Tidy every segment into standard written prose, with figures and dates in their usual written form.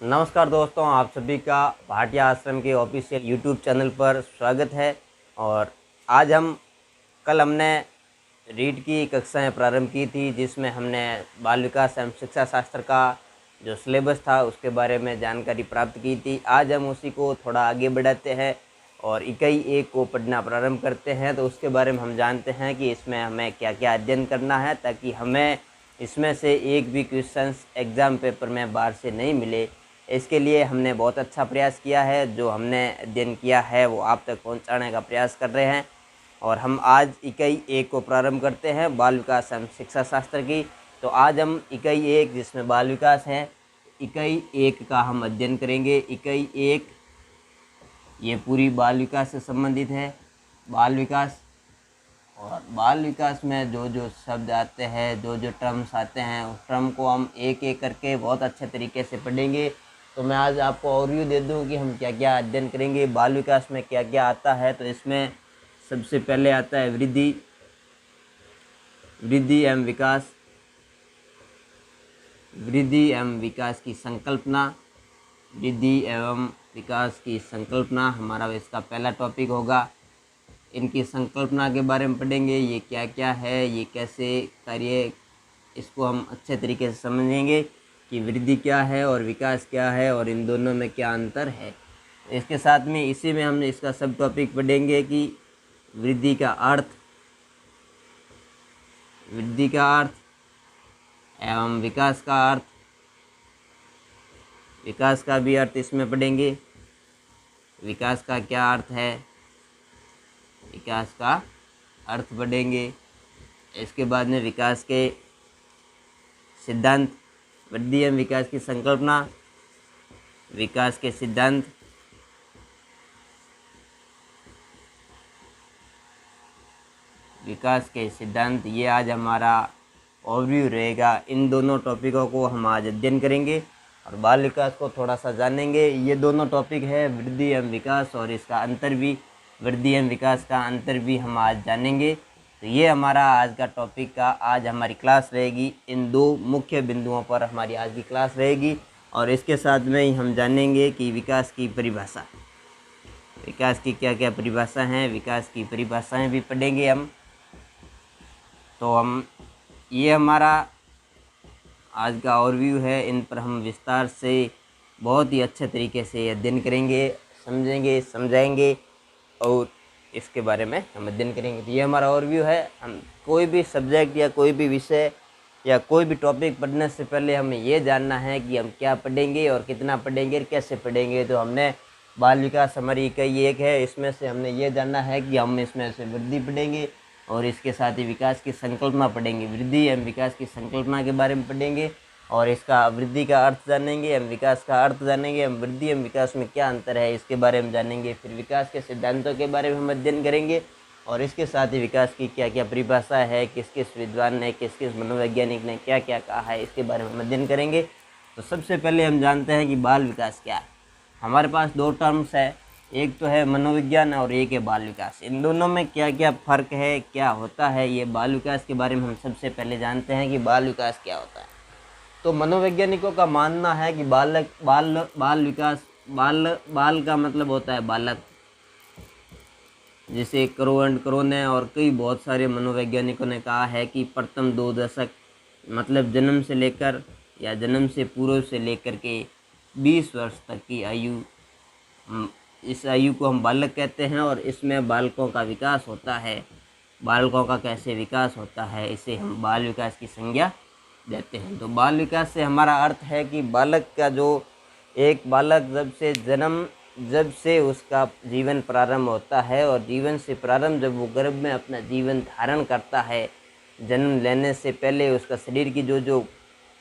नमस्कार दोस्तों, आप सभी का भाटिया आश्रम के ऑफिशियल यूट्यूब चैनल पर स्वागत है। और आज कल हमने रीड की कक्षाएं प्रारंभ की थी, जिसमें हमने बाल विकास एवं शिक्षा शास्त्र का जो सिलेबस था उसके बारे में जानकारी प्राप्त की थी। आज हम उसी को थोड़ा आगे बढ़ाते हैं और इकाई 1 को पढ़ना प्रारंभ करते हैं। तो उसके बारे में हम जानते हैं कि इसमें हमें क्या क्या अध्ययन करना है, ताकि हमें इसमें से एक भी क्वेश्चंस एग्ज़ाम पेपर में बाहर से नहीं मिले। इसके लिए हमने बहुत अच्छा प्रयास किया है। जो हमने अध्ययन किया है वो आप तक पहुंचाने का प्रयास कर रहे हैं। और हम आज इकाई 1 को प्रारंभ करते हैं, बाल विकास एवं शिक्षा शास्त्र की। तो आज हम इकाई 1, जिसमें बाल विकास है, इकाई 1 का हम अध्ययन करेंगे। इकाई 1 ये पूरी बाल विकास से संबंधित है। बाल विकास, और बाल विकास में जो जो शब्द आते हैं, जो जो टर्म्स आते हैं, उस टर्म को हम एक एक करके बहुत अच्छे तरीके से पढ़ेंगे। तो मैं आज आपको ओवरव्यू दे दूं कि हम क्या क्या अध्ययन करेंगे, बाल विकास में क्या क्या आता है। तो इसमें सबसे पहले आता है वृद्धि एवं विकास। वृद्धि एवं विकास की संकल्पना। वृद्धि एवं विकास की संकल्पना हमारा इसका पहला टॉपिक होगा। इनकी संकल्पना के बारे में पढ़ेंगे, ये क्या क्या है, ये कैसे कार्य, इसको हम अच्छे तरीके से समझेंगे कि वृद्धि क्या है और विकास क्या है और इन दोनों में क्या अंतर है। इसके साथ में इसी में हम इसका सब टॉपिक पढ़ेंगे कि वृद्धि का अर्थ एवं विकास का अर्थ। विकास का भी अर्थ इसमें पढ़ेंगे, विकास का क्या अर्थ है, विकास का अर्थ पढ़ेंगे। इसके बाद में विकास के सिद्धांत, वृद्धि एवं विकास की संकल्पना, विकास के सिद्धांत, ये आज हमारा ओवरव्यू रहेगा। इन दोनों टॉपिकों को हम आज अध्ययन करेंगे और बाल विकास को थोड़ा सा जानेंगे। ये दोनों टॉपिक है वृद्धि एवं विकास, और इसका अंतर भी, वृद्धि एवं विकास का अंतर भी हम आज जानेंगे। तो ये हमारा आज का टॉपिक का आज हमारी क्लास रहेगी। इन दो मुख्य बिंदुओं पर हमारी आज की क्लास रहेगी। और इसके साथ में ही हम जानेंगे कि विकास की परिभाषा, विकास की क्या क्या परिभाषा हैं, विकास की परिभाषाएं भी पढ़ेंगे हम। तो ये हमारा आज का ओवरव्यू है। इन पर हम विस्तार से बहुत ही अच्छे तरीके से अध्ययन करेंगे, समझेंगे, समझाएंगे और इसके बारे में हम अध्ययन करेंगे। तो ये हमारा ओवरव्यू है। हम कोई भी सब्जेक्ट या कोई भी विषय या कोई भी टॉपिक पढ़ने से पहले हमें ये जानना है कि हम क्या पढ़ेंगे और कितना पढ़ेंगे और कैसे पढ़ेंगे। तो हमने बाल विकास हमारी इकाई 1 है, इसमें से हमने ये जानना है कि हम इसमें से वृद्धि पढ़ेंगे और इसके साथ ही विकास की संकल्पना पढ़ेंगे। वृद्धि एवं विकास की संकल्पना के बारे में पढ़ेंगे और इसका वृद्धि का अर्थ जानेंगे, एवं विकास का अर्थ जानेंगे, एवं वृद्धि एवं विकास में क्या अंतर है इसके बारे में जानेंगे। फिर विकास के सिद्धांतों के बारे में हम अध्ययन करेंगे और इसके साथ ही विकास की क्या क्या परिभाषा है, किस किस विद्वान ने, किस किस मनोवैज्ञानिक ने क्या क्या कहा है, इसके बारे में हम अध्ययन करेंगे। तो सबसे पहले हम जानते हैं कि बाल विकास क्या है। हमारे पास दो टर्म्स है, एक तो है मनोविज्ञान और एक है बाल विकास। इन दोनों में क्या क्या फ़र्क है, क्या होता है, ये बाल विकास के बारे में हम सबसे पहले जानते हैं कि बाल विकास क्या होता है। तो मनोवैज्ञानिकों का मानना है कि बाल का मतलब होता है बालक। जैसे करो ने और कई बहुत सारे मनोवैज्ञानिकों ने कहा है कि प्रथम 2 दशक, मतलब जन्म से लेकर या जन्म से पूर्व से लेकर के 20 वर्ष तक की आयु, इस आयु को हम बालक कहते हैं। और इसमें बालकों का विकास होता है। बालकों का कैसे विकास होता है, इसे हम बाल विकास की संज्ञा देते हैं। तो बाल विकास से हमारा अर्थ है कि बालक का जो एक बालक जब से उसका जीवन प्रारंभ होता है और जीवन से प्रारंभ जब वो गर्भ में अपना जीवन धारण करता है, जन्म लेने से पहले उसका शरीर की जो जो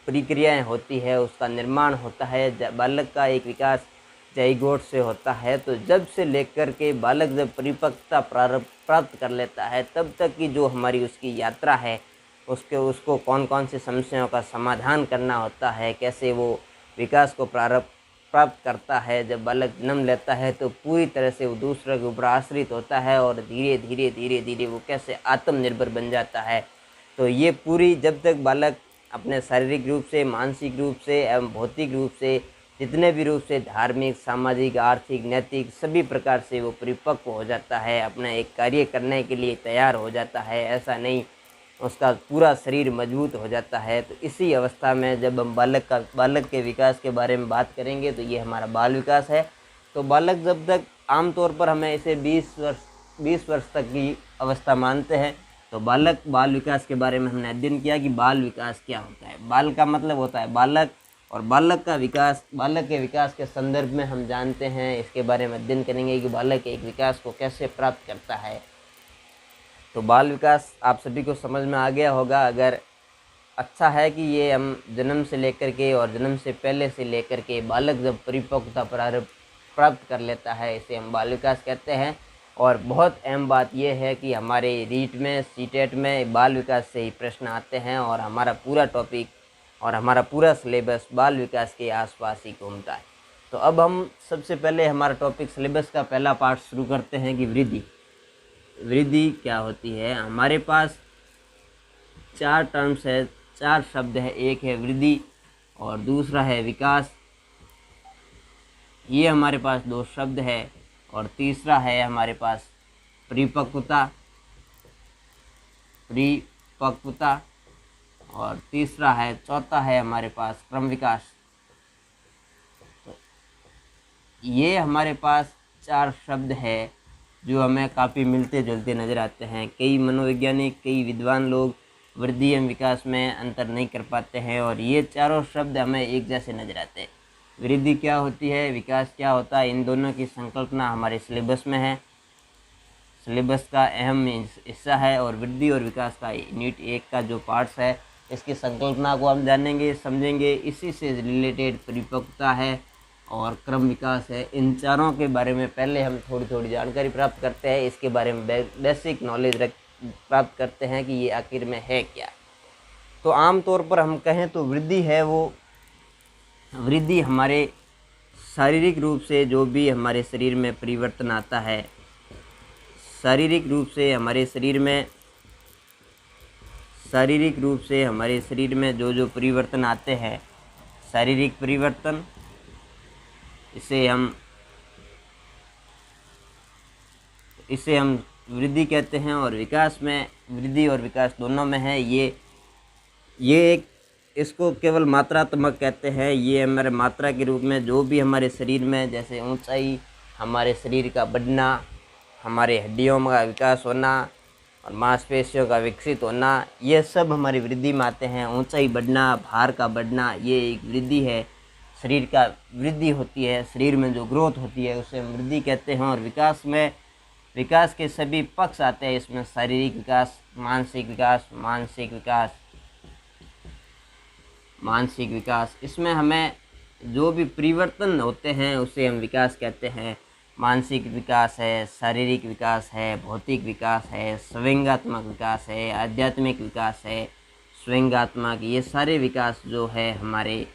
प्रक्रियाएं होती है उसका निर्माण होता है। बालक का एक विकास जाइगोट से होता है। तो जब से लेकर के बालक जब परिपक्वता प्राप्त कर लेता है, तब तक की जो हमारी उसकी यात्रा है, उसको कौन कौन सी समस्याओं का समाधान करना होता है, कैसे वो विकास को प्राप्त करता है। जब बालक जन्म लेता है तो पूरी तरह से वो दूसरे के ऊपर आश्रित होता है और धीरे धीरे वो कैसे आत्मनिर्भर बन जाता है। तो ये पूरी, जब तक बालक अपने शारीरिक रूप से, मानसिक रूप से एवं भौतिक रूप से जितने भी रूप से धार्मिक, सामाजिक, आर्थिक, नैतिक सभी प्रकार से वो परिपक्व हो जाता है, अपना एक कार्य करने के लिए तैयार हो जाता है। ऐसा नहीं, उसका पूरा शरीर मजबूत हो जाता है। तो इसी अवस्था में जब हम बालक के विकास के बारे में बात करेंगे तो ये हमारा बाल विकास है। तो बालक जब तक आमतौर पर हमें इसे 20 वर्ष तक की अवस्था मानते हैं। तो बाल विकास के बारे में हमने अध्ययन किया कि बाल विकास क्या होता है। बाल का मतलब होता है बालक, और बालक के विकास के संदर्भ में हम जानते हैं, इसके बारे में अध्ययन करेंगे कि बालक एक विकास को कैसे प्राप्त करता है। तो बाल विकास आप सभी को समझ में आ गया होगा। अगर अच्छा है कि ये हम जन्म से लेकर के और जन्म से पहले से लेकर के बालक जब परिपक्वता प्राप्त कर लेता है, इसे हम बाल विकास कहते हैं। और बहुत अहम बात यह है कि हमारे रीट में, सीटेट में बाल विकास से ही प्रश्न आते हैं, और हमारा पूरा टॉपिक और हमारा पूरा सिलेबस बाल विकास के आसपास ही घूमता है। तो अब हम सबसे पहले हमारा टॉपिक सिलेबस का पहला पार्ट शुरू करते हैं कि वृद्धि क्या होती है। हमारे पास 4 टर्म्स है, 4 शब्द है। एक है वृद्धि और दूसरा है विकास, ये हमारे पास 2 शब्द है। और तीसरा है हमारे पास परिपक्वता, और चौथा है हमारे पास क्रम विकास। तो ये हमारे पास 4 शब्द है जो हमें काफ़ी मिलते जुलते नज़र आते हैं। कई मनोवैज्ञानिक, कई विद्वान लोग वृद्धि एवं विकास में अंतर नहीं कर पाते हैं, और ये चारों शब्द हमें एक जैसे नज़र आते हैं। वृद्धि क्या होती है, विकास क्या होता है, इन दोनों की संकल्पना हमारे सिलेबस में है, सिलेबस का अहम हिस्सा है। और वृद्धि और विकास का यूनिट 1 का जो पार्ट्स है, इसकी संकल्पना को हम जानेंगे, समझेंगे। इसी से रिलेटेड परिपक्वता है और क्रम विकास है। इन चारों के बारे में पहले हम थोड़ी जानकारी प्राप्त करते हैं, इसके बारे में बेसिक नॉलेज प्राप्त करते हैं कि ये आखिर में है क्या। तो आम तौर पर हम कहें तो वृद्धि हमारे शारीरिक रूप से जो भी हमारे शरीर में परिवर्तन आता है, शारीरिक रूप से हमारे शरीर में जो परिवर्तन आते हैं, शारीरिक परिवर्तन, इसे हम वृद्धि कहते हैं। और विकास में, वृद्धि और विकास दोनों में है। ये इसको केवल मात्रात्मक कहते हैं। ये हमारे मात्रा के रूप में जो भी हमारे शरीर में, जैसे ऊंचाई, हमारे शरीर का बढ़ना, हमारे हड्डियों का विकास होना और मांसपेशियों का विकसित होना, ये सब हमारी वृद्धि में आते हैं। ऊंचाई बढ़ना, भार का बढ़ना, ये एक वृद्धि है, शरीर का वृद्धि होती है, शरीर में जो ग्रोथ होती है उसे हम वृद्धि कहते हैं। और विकास के सभी पक्ष आते हैं इसमें, शारीरिक विकास, मानसिक विकास। इसमें हमें जो भी परिवर्तन होते हैं उसे हम विकास कहते हैं। मानसिक विकास है, शारीरिक विकास है, भौतिक विकास है, संवेगात्मक विकास है, आध्यात्मिक विकास है, स्वयंगात्मक, ये सारे विकास जो है हमारे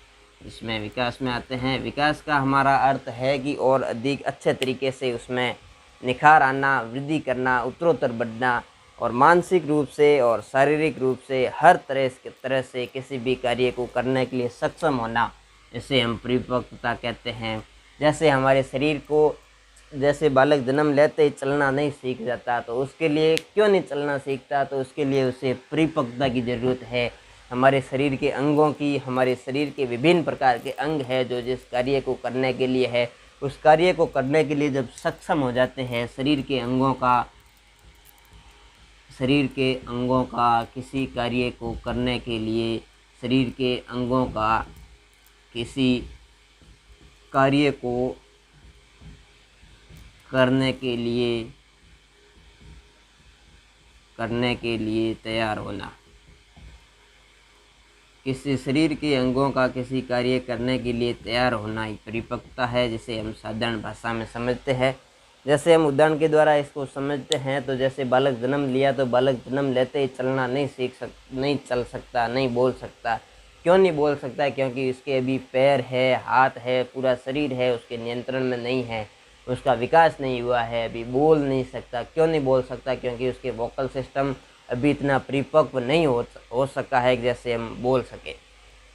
इसमें विकास में आते हैं। विकास का हमारा अर्थ है कि और अधिक अच्छे तरीके से उसमें निखार आना, वृद्धि करना, उत्तरोत्तर बढ़ना, और मानसिक रूप से और शारीरिक रूप से हर तरह से किसी भी कार्य को करने के लिए सक्षम होना, इसे हम परिपक्वता कहते हैं। जैसे हमारे शरीर को, जैसे बालक जन्म लेते ही चलना नहीं सीख जाता, तो उसके लिए क्यों नहीं चलना सीखता, तो उसके लिए उसे परिपक्वता की ज़रूरत है। हमारे शरीर के अंगों की, हमारे शरीर के विभिन्न प्रकार के अंग है जो जिस कार्य को करने के लिए है, उस कार्य को करने के लिए जब सक्षम हो जाते हैं, शरीर के अंगों का किसी कार्य को करने के लिए, शरीर के अंगों का किसी कार्य को करने के लिए तैयार होना, किसी शरीर के अंगों का किसी कार्य करने के लिए तैयार होना ही परिपक्वता है, जिसे हम साधारण भाषा में समझते हैं। जैसे हम उदाहरण के द्वारा इसको समझते हैं, तो जैसे बालक जन्म लिया, तो बालक जन्म लेते ही चलना नहीं चल सकता, नहीं बोल सकता। क्यों नहीं बोल सकता? क्योंकि उसके अभी पैर है, हाथ है, पूरा शरीर है, उसके नियंत्रण में नहीं है, उसका विकास नहीं हुआ है, अभी बोल नहीं सकता। क्यों नहीं बोल सकता? क्योंकि उसके वोकल सिस्टम अभी इतना परिपक्व नहीं हो सका है जैसे हम बोल सके।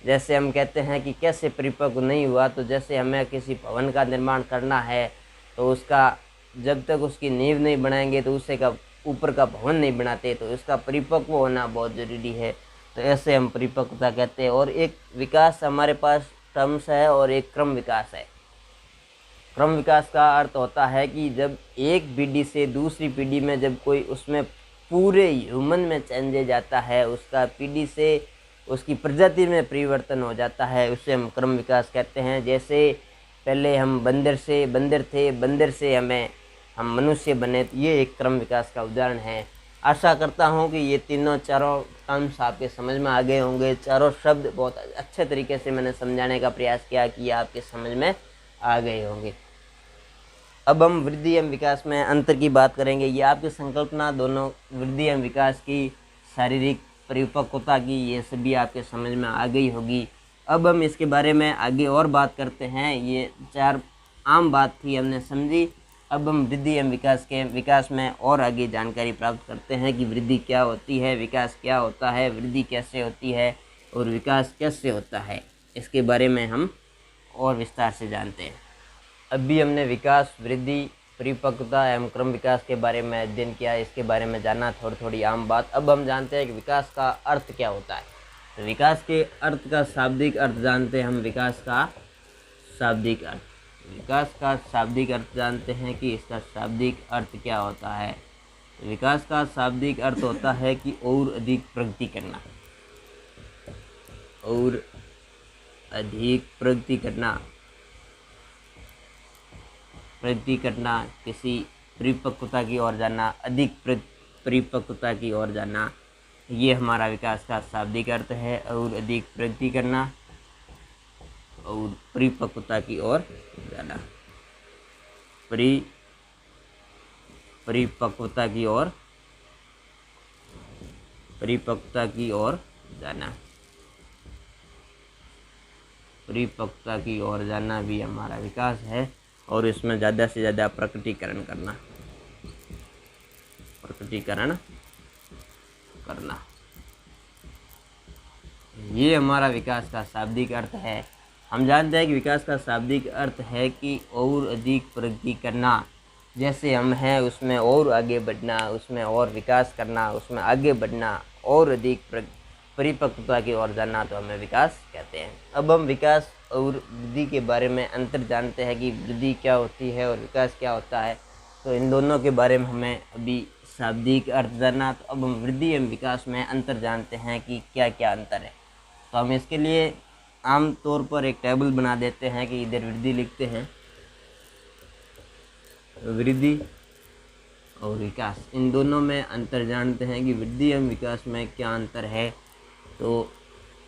जैसे हम कहते हैं कि कैसे परिपक्व नहीं हुआ, तो जैसे हमें किसी भवन का निर्माण करना है तो उसका जब तक उसकी नींव नहीं बनाएंगे तो उससे का ऊपर का भवन नहीं बनाते, तो इसका परिपक्व होना बहुत ज़रूरी है। तो ऐसे हम परिपक्वता कहते हैं। और एक विकास हमारे पास टर्म्स है और एक क्रम विकास है। क्रम विकास का अर्थ होता है कि जब एक पीढ़ी से दूसरी पीढ़ी में जब कोई उसमें पूरे ह्यूमन में चेंजेज आता है, उसका पीढ़ी से उसकी प्रजाति में परिवर्तन हो जाता है, उसे हम क्रम विकास कहते हैं। जैसे पहले हम बंदर थे, बंदर से हम मनुष्य बने, ये एक क्रम विकास का उदाहरण है। आशा करता हूँ कि ये चारों टर्म्स आपके समझ में आ गए होंगे। चारों शब्द बहुत अच्छे तरीके से मैंने समझाने का प्रयास किया कि ये आपके समझ में आ गए होंगे। अब हम वृद्धि एवं विकास में अंतर की बात करेंगे। ये आपकी संकल्पना दोनों वृद्धि एवं विकास की, शारीरिक परिपक्वता की, ये सभी आपके समझ में आ गई होगी। अब हम इसके बारे में आगे और बात करते हैं। ये 4 आम बात थी, हमने समझी। अब हम वृद्धि एवं विकास में और आगे जानकारी प्राप्त करते हैं कि वृद्धि क्या होती है, विकास क्या होता है, वृद्धि कैसे होती है और विकास कैसे होता है। इसके बारे में हम और विस्तार से जानते हैं। अभी हमने विकास, वृद्धि, परिपक्वता एवं क्रम विकास के बारे में अध्ययन किया, इसके बारे में जाना थोड़ी आम बात। अब हम जानते हैं कि विकास का अर्थ क्या होता है। तो विकास के अर्थ का शाब्दिक अर्थ जानते हैं हम। विकास का शाब्दिक अर्थ जानते हैं कि इसका शाब्दिक अर्थ क्या होता है। तो विकास का शाब्दिक अर्थ होता है कि और अधिक प्रगति करना, और अधिक प्रगति करना, किसी परिपक्वता की ओर जाना, अधिक परिपक्वता की ओर जाना, ये हमारा विकास का शाब्दिक अर्थ है। और अधिक प्रगति करना और परिपक्वता की ओर जाना, परिपक्वता की ओर जाना भी हमारा विकास है। और इसमें ज़्यादा से ज़्यादा प्रकटीकरण करना, ये हमारा विकास का शाब्दिक अर्थ है। हम जानते हैं कि विकास का शाब्दिक अर्थ है कि और अधिक प्रगति करना, जैसे हम हैं उसमें और आगे बढ़ना, उसमें और विकास करना, उसमें आगे बढ़ना, और अधिक परिपक्वता की ओर जाना, तो हमें विकास कहते हैं। अब हम विकास और वृद्धि के बारे में अंतर जानते हैं कि वृद्धि क्या होती है और विकास क्या होता है। तो इन दोनों के बारे में हमें अभी शाब्दिक अर्थ जाना। तो अब हम वृद्धि एवं विकास में अंतर जानते हैं कि क्या क्या अंतर है। तो हम इसके लिए आम तौर पर एक टेबल बना देते हैं कि इधर वृद्धि लिखते हैं, वृद्धि और विकास, इन दोनों में अंतर जानते हैं कि वृद्धि एवं विकास में क्या अंतर है। तो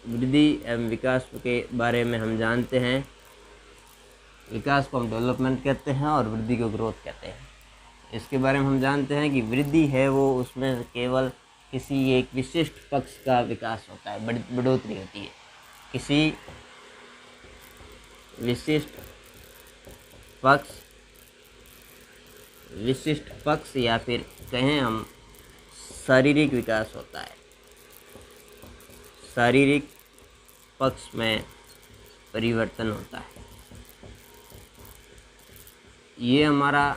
वृद्धि एवं विकास के बारे में हम जानते हैं, विकास को हम डेवलपमेंट कहते हैं और वृद्धि को ग्रोथ कहते हैं। इसके बारे में हम जानते हैं कि वृद्धि है वो उसमें केवल किसी एक विशिष्ट पक्ष का विकास होता है, बढ़ोतरी होती है। किसी विशिष्ट पक्ष या फिर कहें हम शारीरिक विकास होता है। शारीरिक पक्ष में परिवर्तन होता है, ये हमारा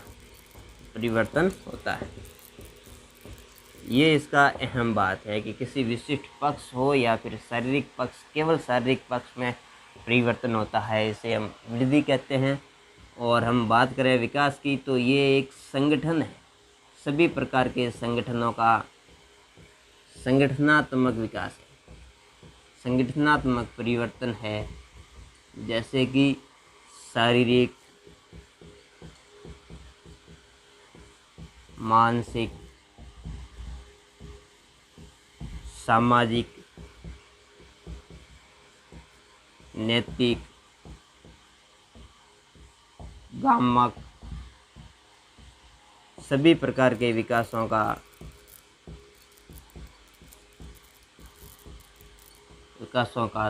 परिवर्तन होता है। ये इसका अहम बात है कि किसी विशिष्ट पक्ष हो या फिर शारीरिक पक्ष, केवल शारीरिक पक्ष में परिवर्तन होता है, इसे हम वृद्धि कहते हैं। और हम बात करें विकास की, तो ये एक संगठन है, सभी प्रकार के संगठनों का संगठनात्मक विकास है, संगठनात्मक परिवर्तन है। जैसे कि शारीरिक, मानसिक, सामाजिक, नैतिक, गामक, सभी प्रकार के विकासों का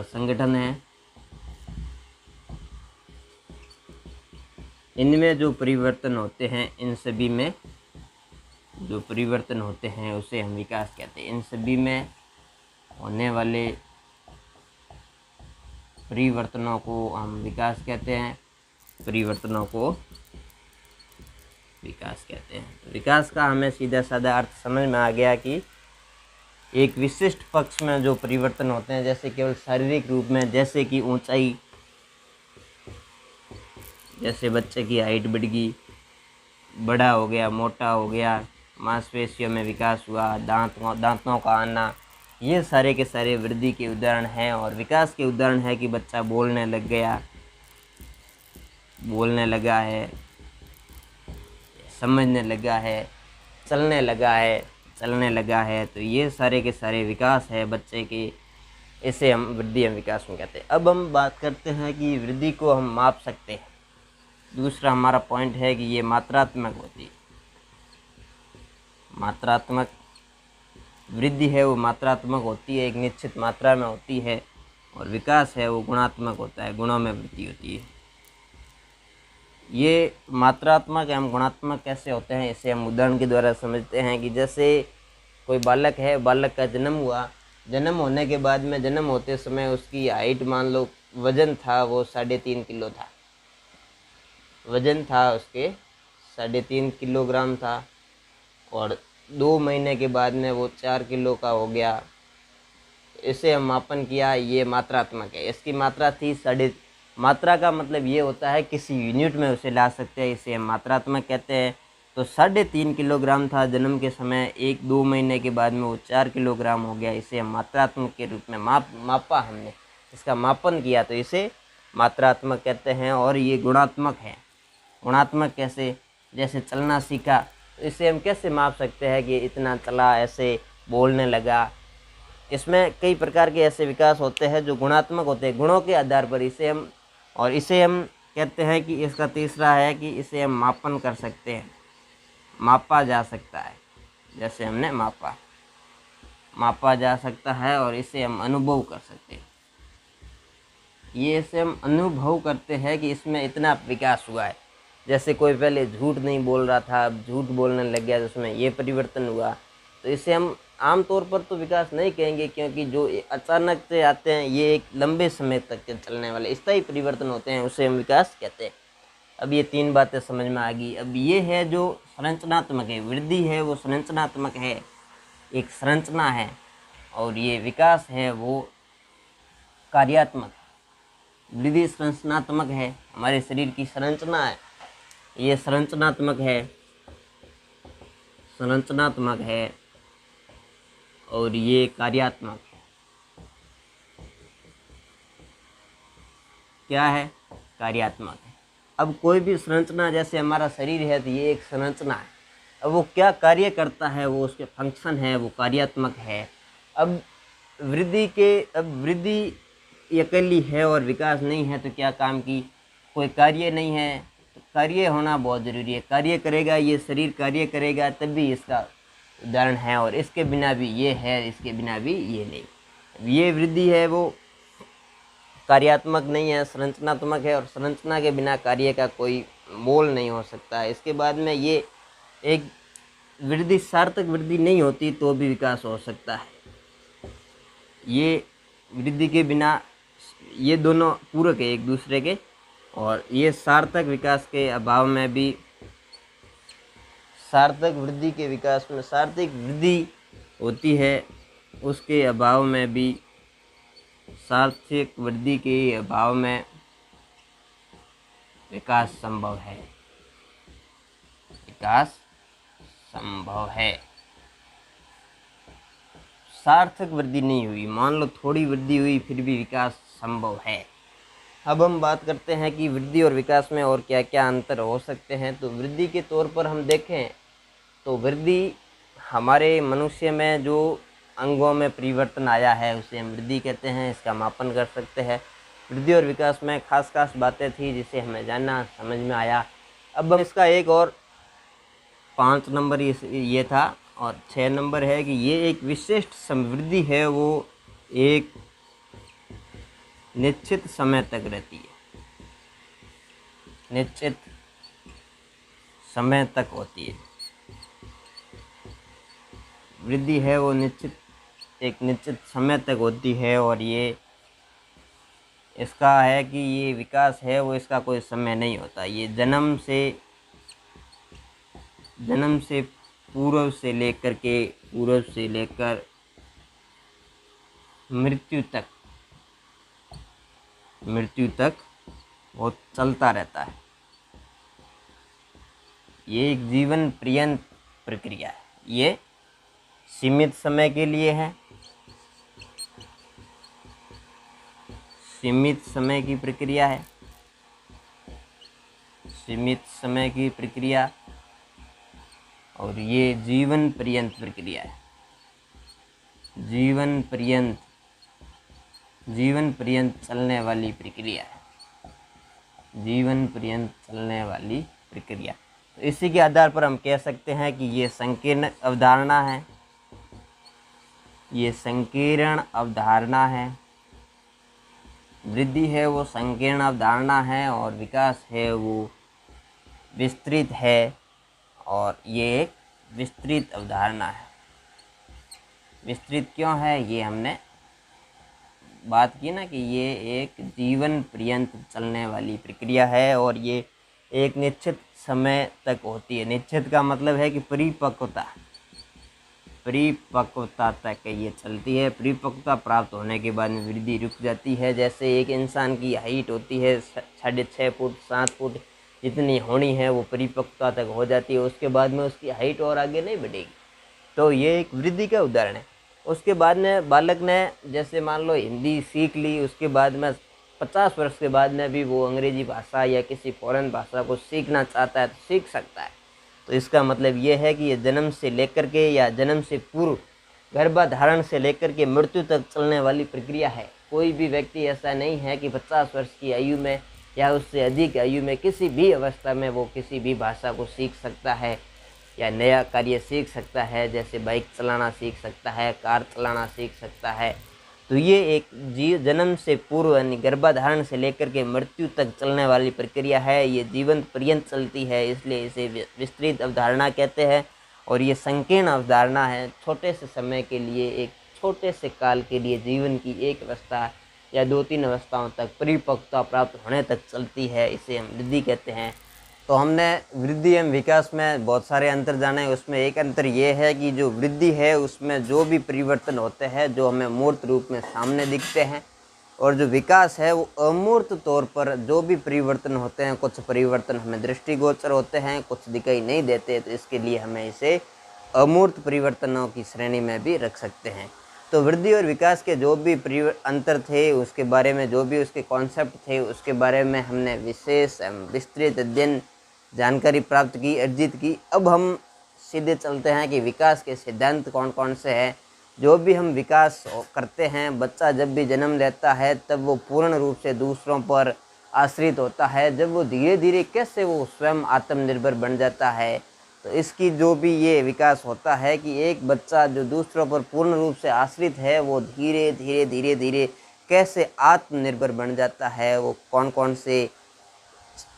संगठन है। इनमें जो परिवर्तन होते हैं, इन सभी में जो परिवर्तन होते हैं उसे हम विकास कहते हैं। इन सभी में होने वाले परिवर्तनों को हम विकास कहते हैं। परिवर्तनों को विकास कहते हैं। तो विकास का हमें सीधा साधा अर्थ समझ में आ गया कि एक विशिष्ट पक्ष में जो परिवर्तन होते हैं, जैसे केवल शारीरिक रूप में, जैसे कि ऊंचाई, जैसे बच्चे की हाइट बढ़ गई, बड़ा हो गया, मोटा हो गया, मांसपेशियों में विकास हुआ, दांतों का आना, ये सारे के सारे वृद्धि के उदाहरण हैं। और विकास के उदाहरण है कि बच्चा बोलने लग गया, बोलने लगा है, समझने लगा है, चलने लगा है, चलने लगा है। तो ये सारे के सारे विकास है बच्चे के, इसे हम वृद्धि एवं विकास में कहते हैं। अब हम बात करते हैं कि वृद्धि को हम माप सकते हैं। दूसरा हमारा पॉइंट है कि ये मात्रात्मक होती है। मात्रात्मक वृद्धि है वो मात्रात्मक होती है, एक निश्चित मात्रा में होती है। और विकास है वो गुणात्मक होता है, गुणों में वृद्धि होती है। ये मात्रात्मक एवं गुणात्मक कैसे होते हैं, इसे हम उदाहरण के द्वारा समझते हैं कि जैसे कोई बालक है, बालक का जन्म हुआ, जन्म होने के बाद में जन्म होते समय उसकी हाइट मान लो, वजन था वो 3.5 किलो था, वजन था उसके 3.5 किलोग्राम था। और 2 महीने के बाद में वो 4 किलो का हो गया। इसे हम मापन किया, ये मात्रात्मक है। इसकी मात्रा थी मात्रा का मतलब ये होता है किसी यूनिट में उसे ला सकते हैं, इसे हम मात्रात्मक कहते हैं। तो 3.5 किलोग्राम था जन्म के समय, 1-2 महीने के बाद में वो 4 किलोग्राम हो गया। इसे हम मात्रात्मक के रूप में मापा, हमने इसका मापन किया, तो इसे मात्रात्मक कहते हैं। और ये गुणात्मक है। गुणात्मक कैसे, जैसे चलना सीखा, तो इसे हम कैसे माप सकते हैं कि इतना चला, ऐसे बोलने लगा। इसमें कई प्रकार के ऐसे विकास होते हैं जो गुणात्मक होते हैं, गुणों के आधार पर इसे हम कहते हैं कि इसका तीसरा है कि इसे हम मापन कर सकते हैं, मापा जा सकता है। जैसे हमने मापा जा सकता है। और इसे हम अनुभव कर सकते हैं। ये इसे हम अनुभव करते हैं कि इसमें इतना विकास हुआ है। जैसे कोई पहले झूठ नहीं बोल रहा था, अब झूठ बोलने लग गया, तो उसमें ये परिवर्तन हुआ। तो इसे हम आमतौर पर तो विकास नहीं कहेंगे, क्योंकि जो अचानक से आते हैं ये एक लंबे समय तक के चलने वाले स्थायी परिवर्तन होते हैं, उसे हम विकास कहते हैं। अब ये 3 बातें समझ में आ गई। अब ये है जो संरचनात्मक है, वृद्धि है वो संरचनात्मक है, एक संरचना है। और ये विकास है वो कार्यात्मक है। वृद्धि संरचनात्मक है, हमारे शरीर की संरचना है, ये संरचनात्मक है, संरचनात्मक है। और ये कार्यात्मक है। क्या है, कार्यात्मक है। अब कोई भी संरचना, जैसे हमारा शरीर है तो ये एक संरचना है। अब वो क्या कार्य करता है, वो उसके फंक्शन है, वो कार्यात्मक है। अब वृद्धि अकेली है और विकास नहीं है तो क्या काम की, कोई कार्य नहीं है, तो कार्य होना बहुत ज़रूरी है। कार्य करेगा, ये शरीर कार्य करेगा तभी इसका उदाहरण है। और इसके बिना भी ये है, इसके बिना भी ये नहीं। ये वृद्धि है वो कार्यात्मक नहीं है, संरचनात्मक है। और संरचना के बिना कार्य का कोई मोल नहीं हो सकता। इसके बाद में ये एक वृद्धि सार्थक वृद्धि नहीं होती तो भी विकास हो सकता है। ये वृद्धि के बिना, ये दोनों पूरक है एक दूसरे के। और ये सार्थक विकास के अभाव में भी, सार्थक वृद्धि के विकास में सार्थक वृद्धि होती है, उसके अभाव में भी, सार्थक वृद्धि के अभाव में विकास संभव है, विकास संभव है। सार्थक वृद्धि नहीं हुई, मान लो थोड़ी वृद्धि हुई, फिर भी विकास संभव है। अब हम बात करते हैं कि वृद्धि और विकास में और क्या क्या अंतर हो सकते हैं। तो वृद्धि के तौर पर हम देखें तो वृद्धि हमारे मनुष्य में जो अंगों में परिवर्तन आया है उसे हम वृद्धि कहते हैं, इसका मापन कर सकते हैं। वृद्धि और विकास में खास बातें थी जिसे हमें जानना समझ में आया। अब हम इसका एक और 5 नंबर ये था। और 6 नंबर है कि ये एक विशिष्ट समृद्धि है, वो एक निश्चित समय तक रहती है, निश्चित समय तक होती है। वृद्धि है वो एक निश्चित समय तक होती है। और ये इसका है कि ये विकास है वो इसका कोई समय नहीं होता। ये जन्म से पूर्व से लेकर मृत्यु तक वो चलता रहता है। ये एक जीवन पर्यंत प्रक्रिया है। ये सीमित समय के लिए है, सीमित समय की प्रक्रिया और ये जीवन पर्यंत प्रक्रिया है। जीवन पर्यंत चलने वाली प्रक्रिया। तो इसी के आधार पर हम कह सकते हैं कि ये संकीर्ण अवधारणा है। वृद्धि है वो संकीर्ण अवधारणा है और विकास है वो विस्तृत है, और ये एक विस्तृत अवधारणा है। विस्तृत क्यों है, ये हमने बात की ना कि ये एक जीवन पर्यंत चलने वाली प्रक्रिया है और ये एक निश्चित समय तक होती है। निश्चित का मतलब है कि परिपक्वता तक ये चलती है। परिपक्वता प्राप्त होने के बाद में वृद्धि रुक जाती है। जैसे एक इंसान की हाइट होती है 6.5 फुट 7 फुट जितनी होनी है, वो परिपक्वता तक हो जाती है। उसके बाद में उसकी हाइट और आगे नहीं बढ़ेगी। तो ये एक वृद्धि का उदाहरण है। उसके बाद में बालक ने जैसे मान लो हिंदी सीख ली, उसके बाद में 50 वर्ष के बाद में भी वो अंग्रेजी भाषा या किसी फॉरेन भाषा को सीखना चाहता है तो सीख सकता है। तो इसका मतलब ये है कि ये जन्म से लेकर के या जन्म से पूर्व गर्भाधारण से लेकर के मृत्यु तक चलने वाली प्रक्रिया है। कोई भी व्यक्ति ऐसा नहीं है कि 50 वर्ष की आयु में या उससे अधिक आयु में किसी भी अवस्था में वो किसी भी भाषा को सीख सकता है या नया कार्य सीख सकता है। जैसे बाइक चलाना सीख सकता है, कार चलाना सीख सकता है। तो ये एक जन्म से पूर्व यानी गर्भाधारण से लेकर के मृत्यु तक चलने वाली प्रक्रिया है। ये जीवन पर्यंत चलती है, इसलिए इसे विस्तृत अवधारणा कहते हैं। और ये संकीर्ण अवधारणा है। छोटे से समय के लिए, एक छोटे से काल के लिए जीवन की एक अवस्था या 2-3 अवस्थाओं तक परिपक्वता प्राप्त होने तक चलती है। इसे हम वृद्धि कहते हैं। तो हमने वृद्धि एवं विकास में बहुत सारे अंतर जाने। उसमें एक अंतर ये है कि जो वृद्धि है उसमें जो भी परिवर्तन होते हैं जो हमें मूर्त रूप में सामने दिखते हैं, और जो विकास है वो अमूर्त तौर पर जो भी परिवर्तन होते हैं, कुछ परिवर्तन हमें दृष्टिगोचर होते हैं, कुछ दिखाई नहीं देते। तो इसके लिए हमें इसे अमूर्त परिवर्तनों की श्रेणी में भी रख सकते हैं। तो वृद्धि और विकास के जो भी अंतर थे, उसके बारे में जो भी उसके कॉन्सेप्ट थे, उसके बारे में हमने विशेष विस्तृत अध्ययन जानकारी प्राप्त की, अर्जित की। अब हम सीधे चलते हैं कि विकास के सिद्धांत कौन कौन से हैं। जो भी हम विकास करते हैं, बच्चा जब भी जन्म लेता है तब वो पूर्ण रूप से दूसरों पर आश्रित होता है। जब वो धीरे धीरे कैसे वो स्वयं आत्मनिर्भर बन जाता है, तो इसकी जो भी ये विकास होता है कि एक बच्चा जो दूसरों पर पूर्ण रूप से आश्रित है, वो धीरे धीरे कैसे आत्मनिर्भर बन जाता है, वो कौन कौन से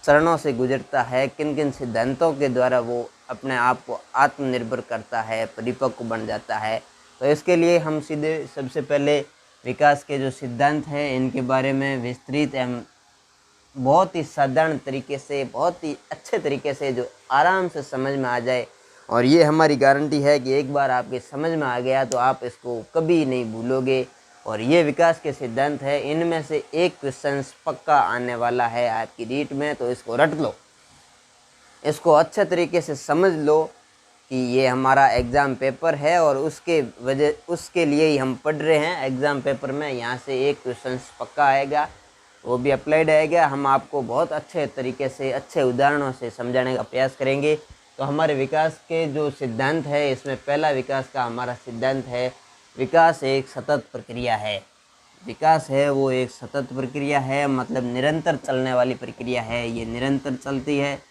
चरणों से गुजरता है, किन किन सिद्धांतों के द्वारा वो अपने आप को आत्मनिर्भर करता है, परिपक्व बन जाता है। तो इसके लिए हम सीधे सबसे पहले विकास के जो सिद्धांत हैं इनके बारे में विस्तृत एवं बहुत ही साधारण तरीके से, बहुत ही अच्छे तरीके से जो आराम से समझ में आ जाए। और ये हमारी गारंटी है कि एक बार आपके समझ में आ गया तो आप इसको कभी नहीं भूलोगे। और ये विकास के सिद्धांत है, इनमें से एक क्वेश्चन पक्का आने वाला है आपकी रीट में, तो इसको रट लो, इसको अच्छे तरीके से समझ लो कि ये हमारा एग्ज़ाम पेपर है और उसके लिए ही हम पढ़ रहे हैं। एग्ज़ाम पेपर में यहाँ से एक क्वेश्चन पक्का आएगा, वो भी अप्लाइड आएगा। हम आपको बहुत अच्छे तरीके से, अच्छे उदाहरणों से समझाने का प्रयास करेंगे। तो हमारे विकास के जो सिद्धांत है, इसमें पहला विकास का हमारा सिद्धांत है, विकास एक सतत प्रक्रिया है। विकास है वो एक सतत प्रक्रिया है, मतलब निरंतर चलने वाली प्रक्रिया है। ये निरंतर चलती है,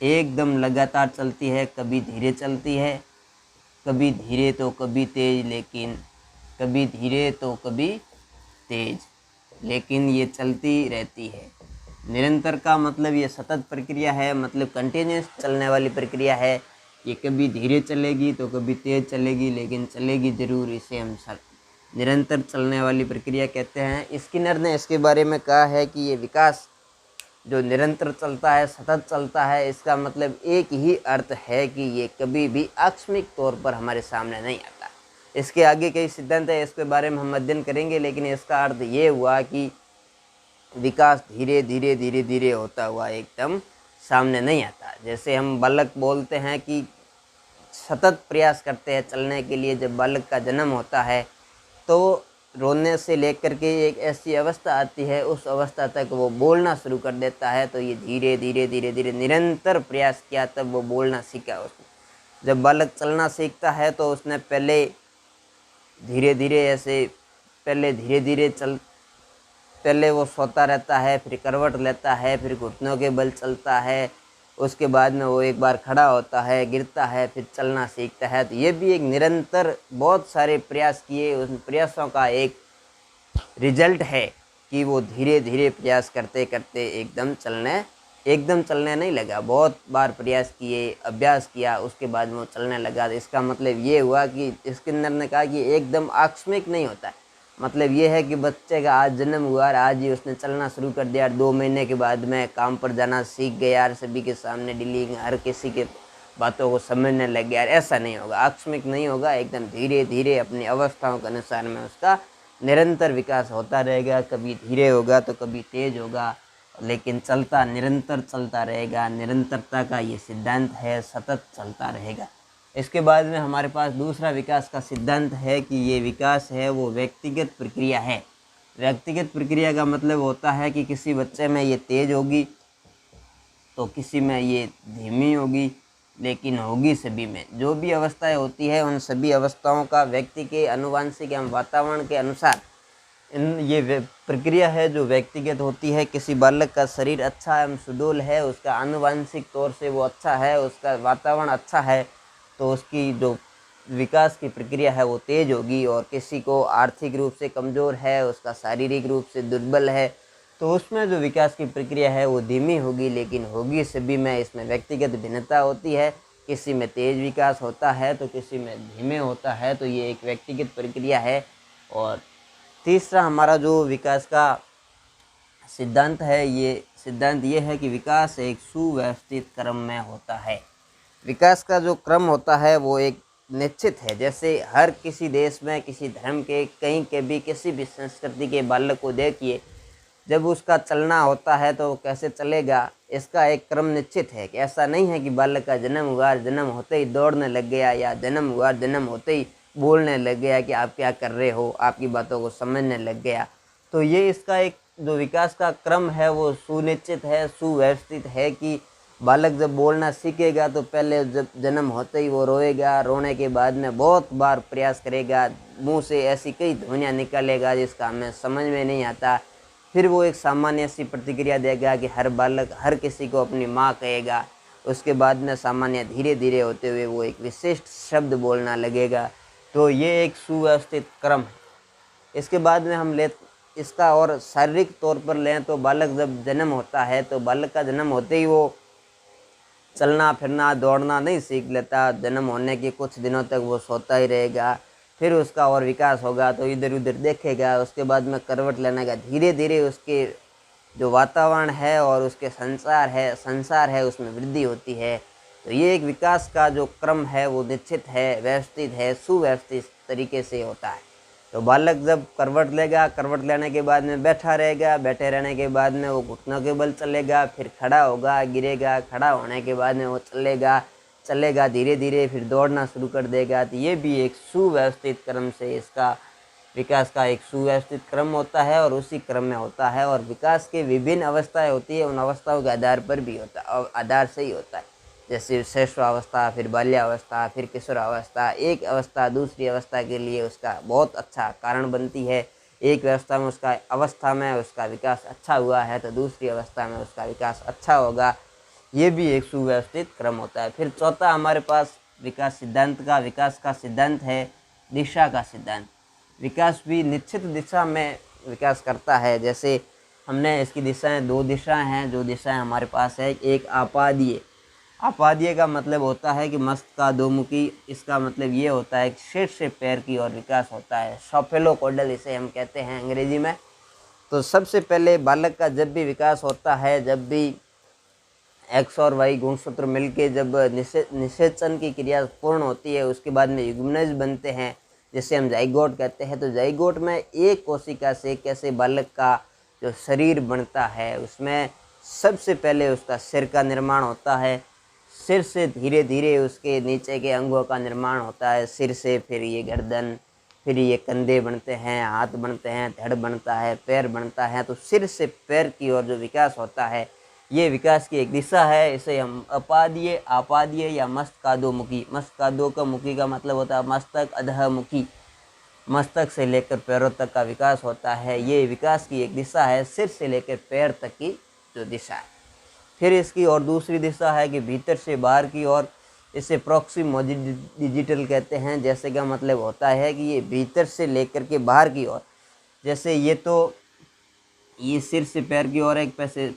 एकदम लगातार चलती है। कभी धीरे चलती है, कभी धीरे तो कभी तेज, लेकिन कभी धीरे तो कभी तेज, लेकिन ये चलती रहती है। निरंतर का मतलब ये सतत प्रक्रिया है, मतलब कंटिन्यूस चलने वाली प्रक्रिया है। ये कभी धीरे चलेगी तो कभी तेज चलेगी, लेकिन चलेगी ज़रूर। इसे हम निरंतर चलने वाली प्रक्रिया कहते हैं। स्किनर ने इसके बारे में कहा है कि ये विकास जो निरंतर चलता है, सतत चलता है, इसका मतलब एक ही अर्थ है कि ये कभी भी आकस्मिक तौर पर हमारे सामने नहीं आता। इसके आगे कई सिद्धांत है, इसके बारे में हम अध्ययन करेंगे, लेकिन इसका अर्थ ये हुआ कि विकास धीरे धीरे धीरे धीरे होता हुआ एकदम सामने नहीं आता। जैसे हम बालक बोलते हैं कि सतत प्रयास करते हैं चलने के लिए। जब बालक का जन्म होता है तो रोने से लेकर के एक ऐसी अवस्था आती है, उस अवस्था तक वो बोलना शुरू कर देता है। तो ये धीरे धीरे धीरे धीरे निरंतर प्रयास किया तब वो बोलना सीखा उसने। जब बालक चलना सीखता है तो उसने पहले धीरे धीरे ऐसे पहले वो सोता रहता है, फिर करवट लेता है, फिर घुटनों के बल चलता है, उसके बाद में वो एक बार खड़ा होता है, गिरता है, फिर चलना सीखता है। तो ये भी एक निरंतर बहुत सारे प्रयास किए, उन प्रयासों का एक रिजल्ट है कि वो धीरे धीरे प्रयास करते करते एकदम चलने नहीं लगा। बहुत बार प्रयास किए, अभ्यास किया, उसके बाद वो चलने लगा। तो इसका मतलब ये हुआ कि स्किनर ने कहा कि एकदम आकस्मिक नहीं होता है। मतलब ये है कि बच्चे का आज जन्म हुआ और आज ही उसने चलना शुरू कर दिया, 2 महीने के बाद में काम पर जाना सीख गया, सभी के सामने डीलिंग, हर किसी के बातों को समझने लग गया। ऐसा नहीं होगा, आकस्मिक नहीं होगा, एकदम धीरे धीरे अपनी अवस्थाओं के अनुसार में उसका निरंतर विकास होता रहेगा। कभी धीरे होगा तो कभी तेज होगा, लेकिन निरंतर चलता रहेगा। निरंतरता का ये सिद्धांत है, सतत चलता रहेगा। इसके बाद में हमारे पास दूसरा विकास का सिद्धांत है कि ये विकास है वो व्यक्तिगत प्रक्रिया है। व्यक्तिगत प्रक्रिया का मतलब होता है कि किसी बच्चे में ये तेज होगी तो किसी में ये धीमी होगी, लेकिन होगी सभी में। जो भी अवस्थाएं होती है उन सभी अवस्थाओं का व्यक्ति के आनुवंशिक एवं वातावरण के अनुसार ये प्रक्रिया है जो व्यक्तिगत होती है। किसी बालक का शरीर अच्छा एवं सुडौल है, उसका आनुवंशिक तौर से वो अच्छा है, उसका वातावरण अच्छा है, तो उसकी जो विकास की प्रक्रिया है वो तेज होगी। और किसी को आर्थिक रूप से कमज़ोर है, उसका शारीरिक रूप से दुर्बल है, तो उसमें जो विकास की प्रक्रिया है वो धीमी होगी, लेकिन होगी सभी में। इसमें व्यक्तिगत भिन्नता होती है, किसी में तेज विकास होता है तो किसी में धीमे होता है। तो ये एक व्यक्तिगत प्रक्रिया है। और तीसरा हमारा जो विकास का सिद्धांत है, ये सिद्धांत ये है कि विकास एक सुव्यवस्थित क्रम में होता है। विकास का जो क्रम होता है वो एक निश्चित है। जैसे हर किसी देश में, किसी धर्म के, कहीं के भी, किसी भी संस्कृति के बालक को देखिए, जब उसका चलना होता है तो वो कैसे चलेगा, इसका एक क्रम निश्चित है। कि ऐसा नहीं है कि बालक का जन्म हुआ, जन्म होते ही दौड़ने लग गया, या जन्म हुआ, जन्म होते ही बोलने लग गया कि आप क्या कर रहे हो, आपकी बातों को समझने लग गया। तो ये इसका एक जो विकास का क्रम है वो सुनिश्चित है, सुव्यवस्थित है। कि बालक जब बोलना सीखेगा तो पहले जब जन्म होते ही वो रोएगा, रोने के बाद में बहुत बार प्रयास करेगा, मुंह से ऐसी कई ध्वनियाँ निकालेगा जिसका हमें समझ में नहीं आता। फिर वो एक सामान्य सी प्रतिक्रिया देगा कि हर बालक हर किसी को अपनी माँ कहेगा। उसके बाद में सामान्य धीरे धीरे होते हुए वो एक विशिष्ट शब्द बोलना लगेगा। तो ये एक सुव्यवस्थित क्रम है। इसके बाद में हम इसका और शारीरिक तौर पर लें तो बालक जब जन्म होता है तो बालक का जन्म होते ही वो चलना फिरना दौड़ना नहीं सीख लेता। जन्म होने के कुछ दिनों तक वो सोता ही रहेगा, फिर उसका और विकास होगा तो इधर उधर देखेगा। उसके बाद में करवट लेने का धीरे धीरे उसके जो वातावरण है और उसके संसार है उसमें वृद्धि होती है। तो ये एक विकास का जो क्रम है वो निश्चित है, व्यवस्थित है, सुव्यवस्थित तरीके से होता है। तो बालक जब करवट लेगा, करवट लेने के बाद में बैठा रहेगा, बैठे रहने के बाद में वो घुटनों के बल चलेगा, फिर खड़ा होगा, गिरेगा, खड़ा होने के बाद में वो चलेगा धीरे धीरे, फिर दौड़ना शुरू कर देगा। तो ये भी एक सुव्यवस्थित क्रम से इसका विकास का एक सुव्यवस्थित क्रम होता है और उसी क्रम में होता है। और विकास के विभिन्न अवस्थाएं होती है, उन अवस्थाओं के आधार पर भी होता है और आधार से ही होता है। जैसे श्रेष्ठावस्था, फिर बाल्यावस्था, फिर किशोरावस्था। एक अवस्था दूसरी अवस्था के लिए उसका बहुत अच्छा कारण बनती है। एक अवस्था में उसका विकास अच्छा हुआ है तो दूसरी अवस्था में उसका विकास अच्छा होगा। ये भी एक सुव्यवस्थित क्रम होता है। फिर चौथा हमारे पास विकास का सिद्धांत है दिशा का सिद्धांत। विकास भी निश्चित दिशा में विकास करता है। जैसे हमने इसकी दिशाएं 2 दिशाएं हैं, जो दिशाएं हमारे पास है। एक आपाद्य का मतलब होता है कि मस्तकाधोमुखी। इसका मतलब ये होता है कि सिर से पैर की ओर विकास होता है। सेफेलोकॉडल इसे हम कहते हैं अंग्रेजी में। तो सबसे पहले बालक का जब भी विकास होता है, जब भी एक्स और वाई गुणसूत्र मिलके जब निषेचन की क्रिया पूर्ण होती है, उसके बाद में युग्मनज बनते हैं, जिसे हम जाइगोट कहते हैं। तो जाइगोट में एक कोशिका से कैसे बालक का जो शरीर बनता है, उसमें सबसे पहले उसका सिर का निर्माण होता है। सिर से धीरे धीरे उसके नीचे के अंगों का निर्माण होता है। सिर से फिर ये गर्दन, फिर ये कंधे बनते हैं, हाथ बनते हैं, धड़ बनता है, पैर बनता है। तो सिर से पैर की ओर जो विकास होता है, ये विकास की एक दिशा है। इसे हम अपाद्य, आपाद्य या मस्तकाधोमुखी। मस्तकाधोमुखी का मतलब होता है मस्तक अधमुखी। मस्तक से लेकर पैरों तक का विकास होता है। ये विकास की एक दिशा है, सिर से लेकर पैर तक की जो दिशा है। फिर इसकी और दूसरी दिशा है कि भीतर से बाहर की ओर, इसे प्रोक्सिमोडिजिटल कहते हैं। जैसे का मतलब होता है कि ये भीतर से लेकर के बाहर की ओर, जैसे ये सिर से पैर की ओर, एक पैसे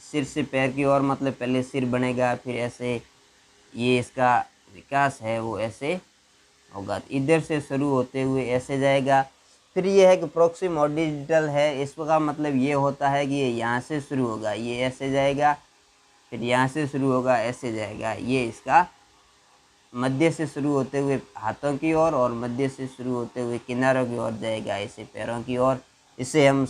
सिर से पैर की ओर मतलब पहले सिर बनेगा, फिर ऐसे ये इसका विकास है वो ऐसे होगा, इधर से शुरू होते हुए ऐसे जाएगा। फिर ये है कि प्रोक्सिमोडिजिटल है। इसका मतलब ये होता है कि ये यहाँ से शुरू होगा, ये ऐसे जाएगा, फिर यहाँ से शुरू होगा, ऐसे जाएगा। ये इसका मध्य से शुरू होते हुए हाथों की ओर और मध्य से शुरू होते हुए किनारों की ओर जाएगा, ऐसे पैरों की ओर। इसे हम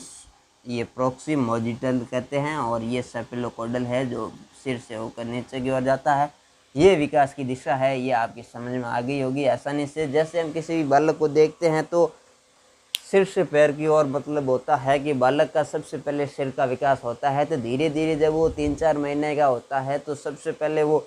ये प्रोक्सिमोडिजिटल कहते हैं। और ये सेफेलोकॉडल है जो सिर से होकर नीचे की ओर जाता है। ये विकास की दिशा है। ये आपकी समझ में आ गई होगी आसानी से। जैसे हम किसी भी बालक को देखते हैं तो सिर से पैर की ओर मतलब होता है कि बालक का सबसे पहले सिर का विकास होता है। तो धीरे धीरे जब वो 3-4 महीने का होता है तो सबसे पहले वो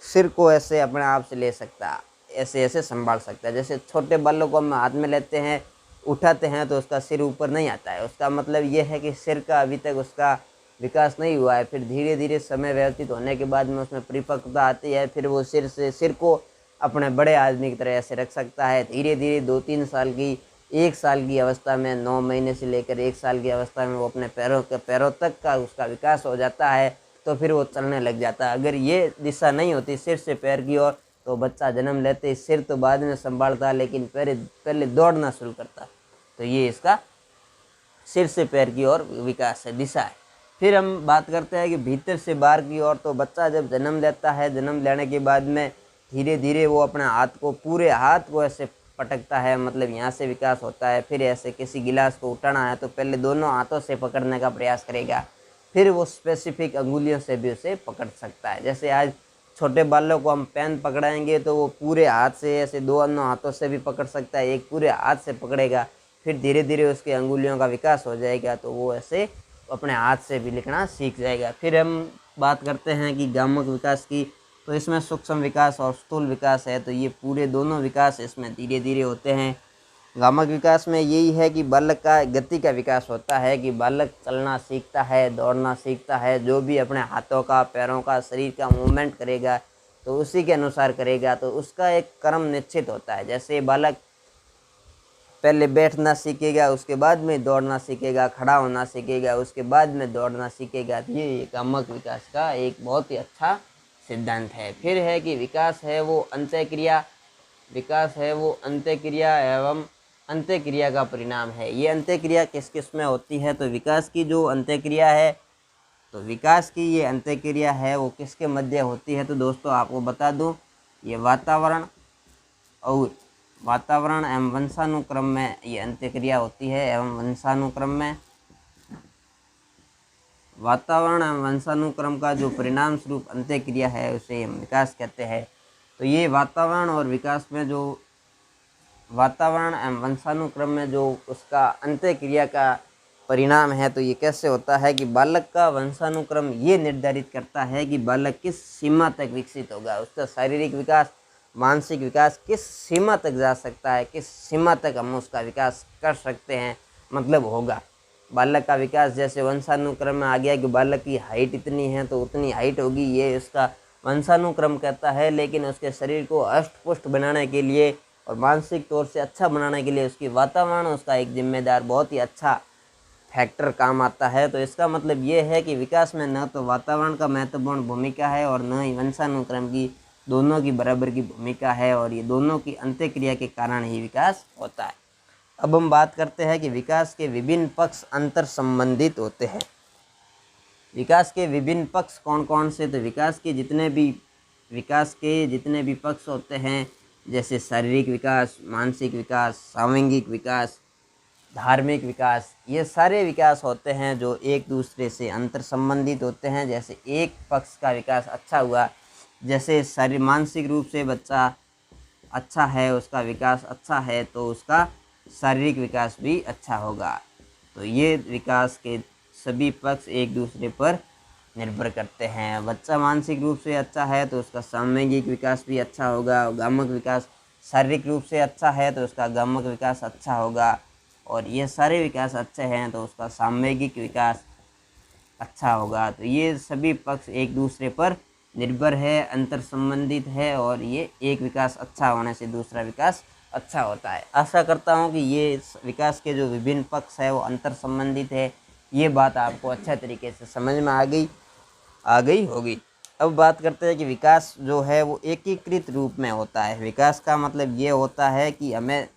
सिर को ऐसे अपने आप से ले सकता है, ऐसे ऐसे संभाल सकता है। जैसे छोटे बालों को हम हाथ में लेते हैं, उठाते हैं तो उसका सिर ऊपर नहीं आता है। उसका मतलब ये है कि सिर का अभी तक उसका विकास नहीं हुआ है। फिर धीरे धीरे समय व्यतीत होने के बाद में उसमें परिपक्वता आती है, फिर वो सिर को अपने बड़े आदमी की तरह ऐसे रख सकता है। धीरे धीरे 2-3 साल की, 1 साल की अवस्था में, 9 महीने से लेकर 1 साल की अवस्था में वो अपने पैरों तक का उसका विकास हो जाता है। तो फिर वो चलने लग जाता है। अगर ये दिशा नहीं होती सिर से पैर की ओर तो बच्चा जन्म लेते ही सिर तो बाद में संभालता, लेकिन पहले दौड़ना शुरू करता। तो ये इसका सिर से पैर की ओर विकास है, दिशा है। फिर हम बात करते हैं कि भीतर से बाहर की ओर। तो बच्चा जब जन्म लेता है, जन्म लेने के बाद में धीरे धीरे वो अपने हाथ को, पूरे हाथ को ऐसे पटकता है, मतलब यहाँ से विकास होता है। फिर ऐसे किसी गिलास को उठाना है तो पहले दोनों हाथों से पकड़ने का प्रयास करेगा, फिर वो स्पेसिफिक अंगुलियों से भी उसे पकड़ सकता है। जैसे आज छोटे बालों को हम पेन पकड़ाएंगे तो वो पूरे हाथ से, ऐसे दोनों हाथों से भी पकड़ सकता है, एक पूरे हाथ से पकड़ेगा। फिर धीरे धीरे उसके अंगुलियों का विकास हो जाएगा तो वो ऐसे अपने हाथ से भी लिखना सीख जाएगा। फिर हम बात करते हैं कि गामक विकास की। तो इसमें सूक्ष्म विकास और स्थूल विकास है। तो ये पूरे दोनों विकास इसमें धीरे धीरे होते हैं। गामक विकास में यही है कि बालक का गति का विकास होता है, कि बालक चलना सीखता है, दौड़ना सीखता है। जो भी अपने हाथों का, पैरों का, शरीर का मूवमेंट करेगा तो उसी के अनुसार करेगा। तो उसका एक क्रम निश्चित होता है। जैसे बालक पहले बैठना सीखेगा, उसके बाद में दौड़ना सीखेगा, खड़ा होना सीखेगा, उसके बाद में दौड़ना सीखेगा। ये गामक विकास का एक बहुत ही अच्छा सिद्धांत है। फिर है कि विकास है वो अंत्यक्रिया। विकास है वो अंत्यक्रिया एवं अंत्यक्रिया का परिणाम है। ये अंत्यक्रिया किस किस में होती है? तो विकास की जो अंत्यक्रिया है, तो विकास की ये अंत्यक्रिया है वो किसके मध्य होती है? तो दोस्तों आपको बता दूं, ये वातावरण एवं वंशानुक्रम में ये अंत्यक्रिया होती है। एवं वंशानुक्रम में वातावरण एवं वंशानुक्रम का जो परिणाम स्वरूप अंत्यक्रिया है उसे हम विकास कहते हैं। तो ये वातावरण और विकास में जो वातावरण एवं वंशानुक्रम में जो उसका अंत्यक्रिया का परिणाम है, तो ये कैसे होता है कि बालक का वंशानुक्रम ये निर्धारित करता है कि बालक किस सीमा तक विकसित होगा। उसका शारीरिक विकास, मानसिक विकास किस सीमा तक जा सकता है, किस सीमा तक हम उसका विकास कर सकते हैं, मतलब होगा। बालक का विकास जैसे वंशानुक्रम में आ गया कि बालक की हाइट इतनी है तो उतनी हाइट होगी, ये उसका वंशानुक्रम कहता है। लेकिन उसके शरीर को हष्ट-पुष्ट बनाने के लिए और मानसिक तौर से अच्छा बनाने के लिए उसकी वातावरण उसका एक जिम्मेदार, बहुत ही अच्छा फैक्टर काम आता है। तो इसका मतलब ये है कि विकास में न तो वातावरण का महत्वपूर्ण भूमिका है और न ही वंशानुक्रम की, दोनों की बराबर की भूमिका है, और ये दोनों की अंतःक्रिया के कारण ही विकास होता है। अब हम बात करते हैं कि विकास के विभिन्न पक्ष अंतर संबंधित होते हैं। विकास के विभिन्न पक्ष कौन कौन से? तो विकास के जितने भी पक्ष होते हैं, जैसे शारीरिक विकास, मानसिक विकास, सामूहिक विकास, धार्मिक विकास, ये सारे विकास होते हैं जो एक दूसरे से अंतर संबंधित होते हैं। जैसे एक पक्ष का विकास अच्छा हुआ, जैसे मानसिक रूप से बच्चा अच्छा है, उसका विकास अच्छा है, तो उसका शारीरिक विकास भी अच्छा होगा। तो ये विकास के सभी पक्ष एक दूसरे पर निर्भर करते हैं। बच्चा मानसिक रूप से अच्छा है तो उसका सामूहिक विकास भी अच्छा होगा, गामक विकास शारीरिक रूप से अच्छा है तो उसका गामक विकास अच्छा होगा, और ये सारे विकास अच्छे हैं तो उसका सामूहिक विकास अच्छा होगा। तो ये सभी पक्ष एक दूसरे पर निर्भर है, अंतर संबंधित है, और ये एक विकास अच्छा होने से दूसरा विकास अच्छा होता है। आशा करता हूँ कि ये विकास के जो विभिन्न पक्ष है वो अंतर संबंधित है, ये बात आपको अच्छे तरीके से समझ में आ गई होगी। अब बात करते हैं कि विकास जो है वो एकीकृत रूप में होता है। विकास का मतलब ये होता है कि हमें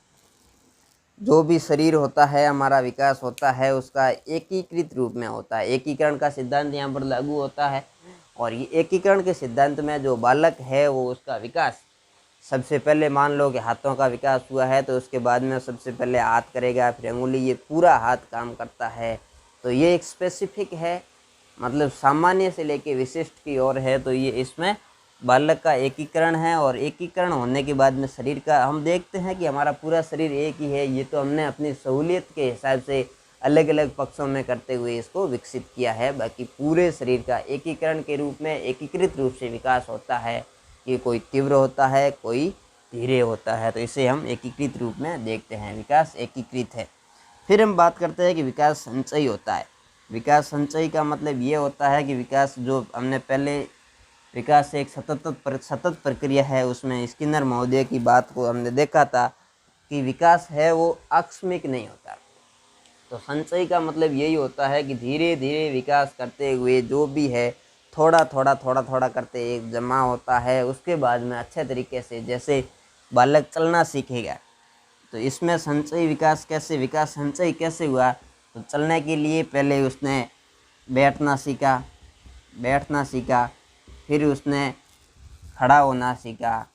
जो भी शरीर होता है, हमारा विकास होता है, उसका एकीकृत रूप में होता है। एकीकरण का सिद्धांत यहाँ पर लागू होता है, और ये एकीकरण के सिद्धांत में जो बालक है वो उसका विकास सबसे पहले, मान लो कि हाथों का विकास हुआ है तो उसके बाद में सबसे पहले हाथ करेगा, फिर अंगुली, ये पूरा हाथ काम करता है। तो ये एक स्पेसिफिक है, मतलब सामान्य से लेके विशिष्ट की ओर है। तो ये इसमें बालक का एकीकरण है, और एकीकरण होने के बाद में शरीर का हम देखते हैं कि हमारा पूरा शरीर एक ही है। ये तो हमने अपनी सहूलियत के हिसाब से अलग अलग पक्षों में करते हुए इसको विकसित किया है। बाकी पूरे शरीर का एकीकरण के रूप में, एकीकृत रूप से विकास होता है कि कोई तीव्र होता है, कोई धीरे होता है। तो इसे हम एकीकृत रूप में देखते हैं, विकास एकीकृत है। फिर हम बात करते हैं कि विकास संचयी होता है। विकास संचयी का मतलब ये होता है कि विकास, जो हमने पहले विकास एक सतत प्रक्रिया है, उसमें स्किनर महोदय की बात को हमने देखा था कि विकास है वो आकस्मिक नहीं होता। तो संचयी का मतलब यही होता है कि धीरे धीरे विकास करते हुए जो भी है, थोड़ा थोड़ा करते एक जमा होता है। उसके बाद में अच्छे तरीके से, जैसे बालक चलना सीखेगा, तो इसमें संचयी विकास संचयी कैसे हुआ? तो चलने के लिए पहले उसने बैठना सीखा, फिर उसने खड़ा होना सीखा,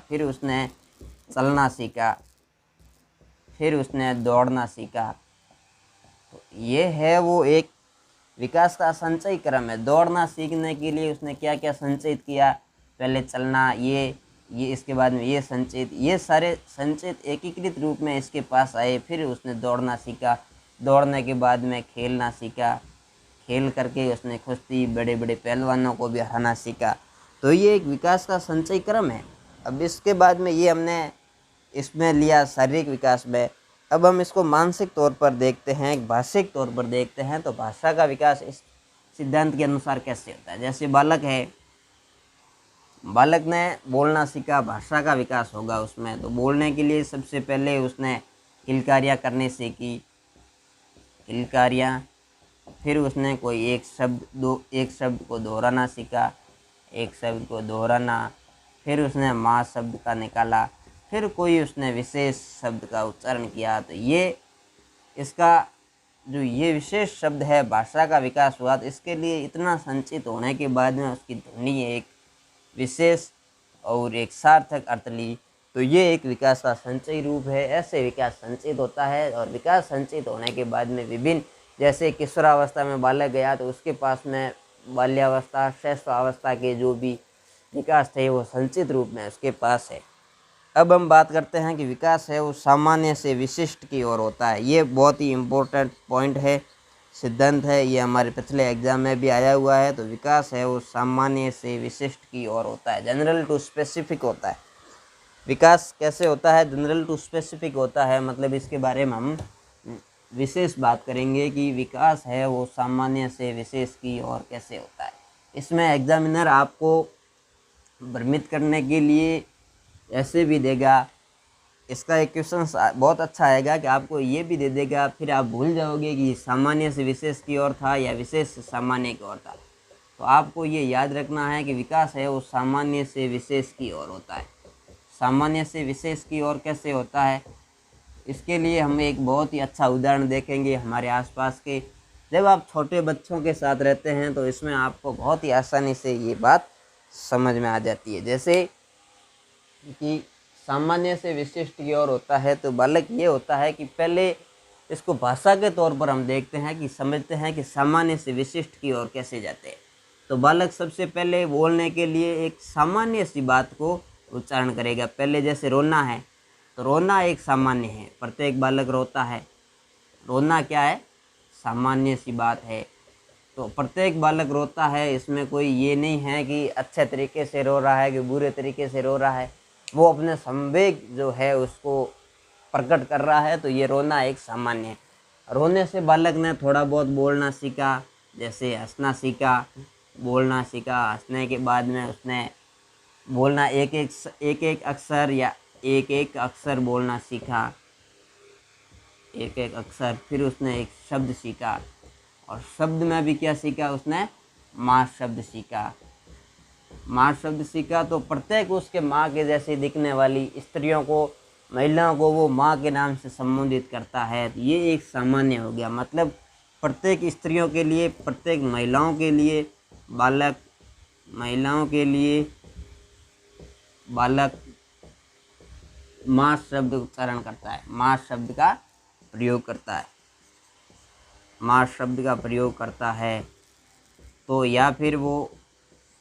फिर उसने चलना सीखा, फिर उसने दौड़ना सीखा। तो ये है वो एक विकास का संचयी क्रम है। दौड़ना सीखने के लिए उसने क्या क्या संचित किया? पहले चलना, ये इसके बाद में ये संचित, ये सारे संचित एकीकृत रूप में इसके पास आए। फिर उसने दौड़ना सीखा, दौड़ने के बाद में खेलना सीखा, खेल करके उसने कुश्ती, बड़े बड़े पहलवानों को भी हराना सीखा। तो ये एक विकास का संचयी क्रम है। अब इसके बाद में ये हमने इसमें लिया शारीरिक विकास में। अब हम इसको मानसिक तौर पर देखते हैं, भाषिक तौर पर देखते हैं। तो भाषा का विकास इस सिद्धांत के अनुसार कैसे होता है? जैसे बालक है, बालक ने बोलना सीखा, भाषा का विकास होगा उसमें। तो बोलने के लिए सबसे पहले उसने किलकारियाँ करने सीखी, किलकारियाँ, फिर उसने कोई एक शब्द को दोहराना सीखा, एक शब्द को दोहराना, फिर उसने माँ शब्द का निकाला, फिर कोई उसने विशेष शब्द का उच्चारण किया। तो ये इसका जो ये विशेष शब्द है, भाषा का विकास हुआ। तो इसके लिए इतना संचित होने के बाद में उसकी ध्वनि एक विशेष और एक सार्थक अर्थ ली। तो ये एक विकास का संचयी रूप है। ऐसे विकास संचित होता है, और विकास संचित होने के बाद में विभिन्न, जैसे किशोरावस्था में बालक गया तो उसके पास में बाल्यावस्था, शैशवावस्था के जो भी विकास थे वो संचित रूप में उसके पास है। अब हम बात करते हैं कि विकास है वो सामान्य से विशिष्ट की ओर होता है। ये बहुत ही इम्पोर्टेंट पॉइंट है, सिद्धांत है, ये हमारे पिछले एग्जाम में भी आया हुआ है। तो विकास है वो सामान्य से विशिष्ट की ओर होता है, जनरल टू स्पेसिफिक होता है। विकास कैसे होता है? जनरल टू स्पेसिफिक होता है, मतलब इसके बारे में हम विशेष बात करेंगे कि विकास है वो सामान्य से विशेष की ओर कैसे होता है। इसमें एग्जामिनर आपको भ्रमित करने के लिए ऐसे भी देगा इसका एक क्वेश्चन बहुत अच्छा आएगा कि आपको ये भी दे देगा, फिर आप भूल जाओगे कि सामान्य से विशेष की ओर था या विशेष से सामान्य की ओर था। तो आपको ये याद रखना है कि विकास है वो सामान्य से विशेष की ओर होता है। सामान्य से विशेष की ओर कैसे होता है, इसके लिए हम एक बहुत ही अच्छा उदाहरण देखेंगे हमारे आसपास के। जब आप छोटे बच्चों के साथ रहते हैं तो इसमें आपको बहुत ही आसानी से ये बात समझ में आ जाती है। जैसे कि सामान्य से विशिष्ट की ओर होता है तो बालक ये होता है कि पहले इसको भाषा के तौर पर हम देखते हैं कि समझते हैं कि सामान्य से विशिष्ट की ओर कैसे जाते हैं। तो बालक सबसे पहले बोलने के लिए एक सामान्य सी बात को उच्चारण करेगा। पहले जैसे रोना है तो रोना एक सामान्य है, प्रत्येक बालक रोता है। रोना क्या है, सामान्य सी बात है। तो प्रत्येक बालक रोता है, इसमें कोई ये नहीं है कि अच्छे तरीके से रो रहा है कि बुरे तरीके से रो रहा है, वो अपने संवेग जो है उसको प्रकट कर रहा है। तो ये रोना एक सामान्य है। रोने से बालक ने थोड़ा बहुत बोलना सीखा, जैसे हंसना सीखा, बोलना सीखा। हंसने के बाद में उसने बोलना एक एक अक्षर या एक एक अक्षर बोलना सीखा, एक एक अक्षर। फिर उसने एक शब्द सीखा, और शब्द में भी क्या सीखा उसने, माँ शब्द सीखा। माँ शब्द सीखा तो प्रत्येक उसके माँ के जैसे दिखने वाली स्त्रियों को, महिलाओं को वो माँ के नाम से संबोधित करता है। तो ये एक सामान्य हो गया, मतलब प्रत्येक स्त्रियों के लिए, प्रत्येक महिलाओं के लिए बालक, महिलाओं के लिए बालक माँ शब्द उच्चारण करता है, माँ शब्द का प्रयोग करता है, माँ शब्द का प्रयोग करता है। तो या फिर वो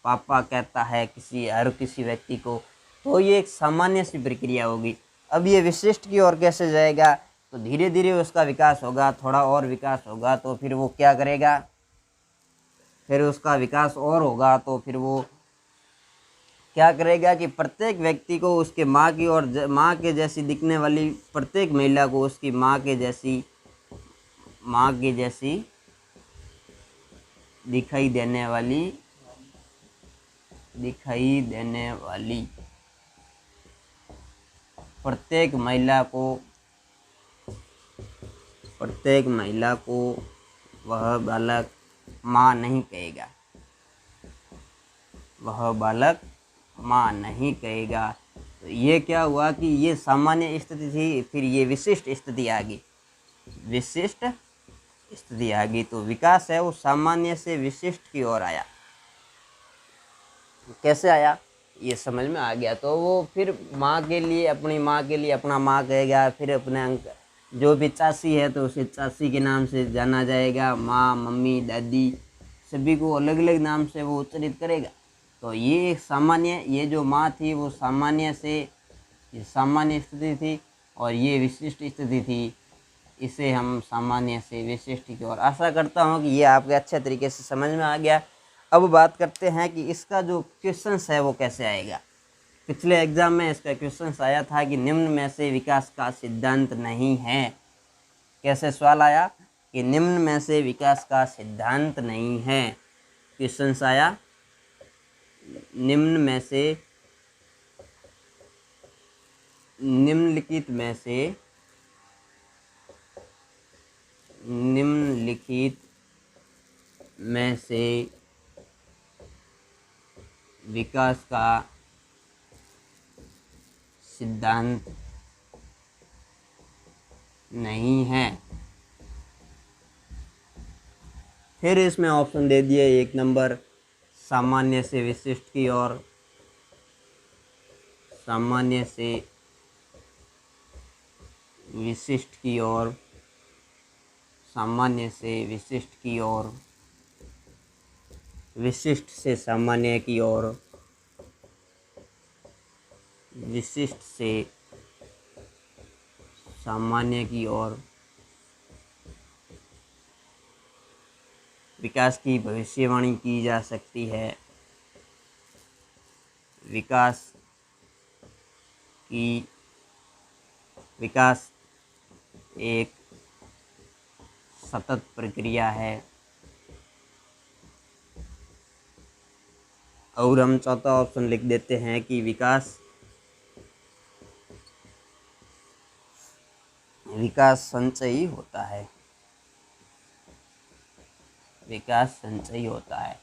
पापा कहता है हर किसी व्यक्ति को। तो ये एक सामान्य सी प्रक्रिया होगी। अब ये विशिष्ट की ओर कैसे जाएगा, तो धीरे धीरे उसका विकास होगा, थोड़ा और विकास होगा तो फिर वो क्या करेगा, फिर उसका विकास और होगा तो फिर वो क्या करेगा कि प्रत्येक व्यक्ति को उसके माँ की और माँ के जैसी दिखने वाली प्रत्येक महिला को उसकी माँ के जैसी दिखाई देने वाली प्रत्येक महिला को वह बालक माँ नहीं कहेगा, वह बालक माँ नहीं कहेगा। तो ये क्या हुआ कि ये सामान्य स्थिति थी, फिर ये विशिष्ट स्थिति आ गई, विशिष्ट स्थिति आ गई। तो विकास है वो सामान्य से विशिष्ट की ओर आया। कैसे आया ये समझ में आ गया। तो वो फिर माँ के लिए, अपनी माँ के लिए अपना माँ कहेगा, फिर अपने जो भी चाची है तो उसे चाची के नाम से जाना जाएगा, माँ, मम्मी, दादी, सभी को अलग अलग नाम से वो उच्चारित करेगा। तो ये एक सामान्य, ये जो माँ थी वो सामान्य से, ये सामान्य स्थिति थी, और ये विशिष्ट स्थिति थी। इसे हम सामान्य से विशिष्ट की ओर। आशा करता हूँ कि ये आपके अच्छे तरीके से समझ में आ गया। अब बात करते हैं कि इसका जो क्वेश्चन है वो कैसे आएगा। पिछले एग्जाम में इसका क्वेश्चन आया था कि निम्न में से विकास का सिद्धांत नहीं है। कैसे सवाल आया कि निम्न में से विकास का सिद्धांत नहीं है। क्वेश्चन आया निम्नलिखित में से विकास का सिद्धांत नहीं है। फिर इसमें ऑप्शन दे दिए, 1 नंबर सामान्य से विशिष्ट की ओर, सामान्य से विशिष्ट की ओर, सामान्य से विशिष्ट की ओर, विशिष्ट से सामान्य की ओर, विशिष्ट से सामान्य की ओर। विकास की भविष्यवाणी की जा सकती है। विकास एक सतत प्रक्रिया है। और हम चौथा ऑप्शन लिख देते हैं कि विकास विकास संचयी होता है। विकास संचयी होता है।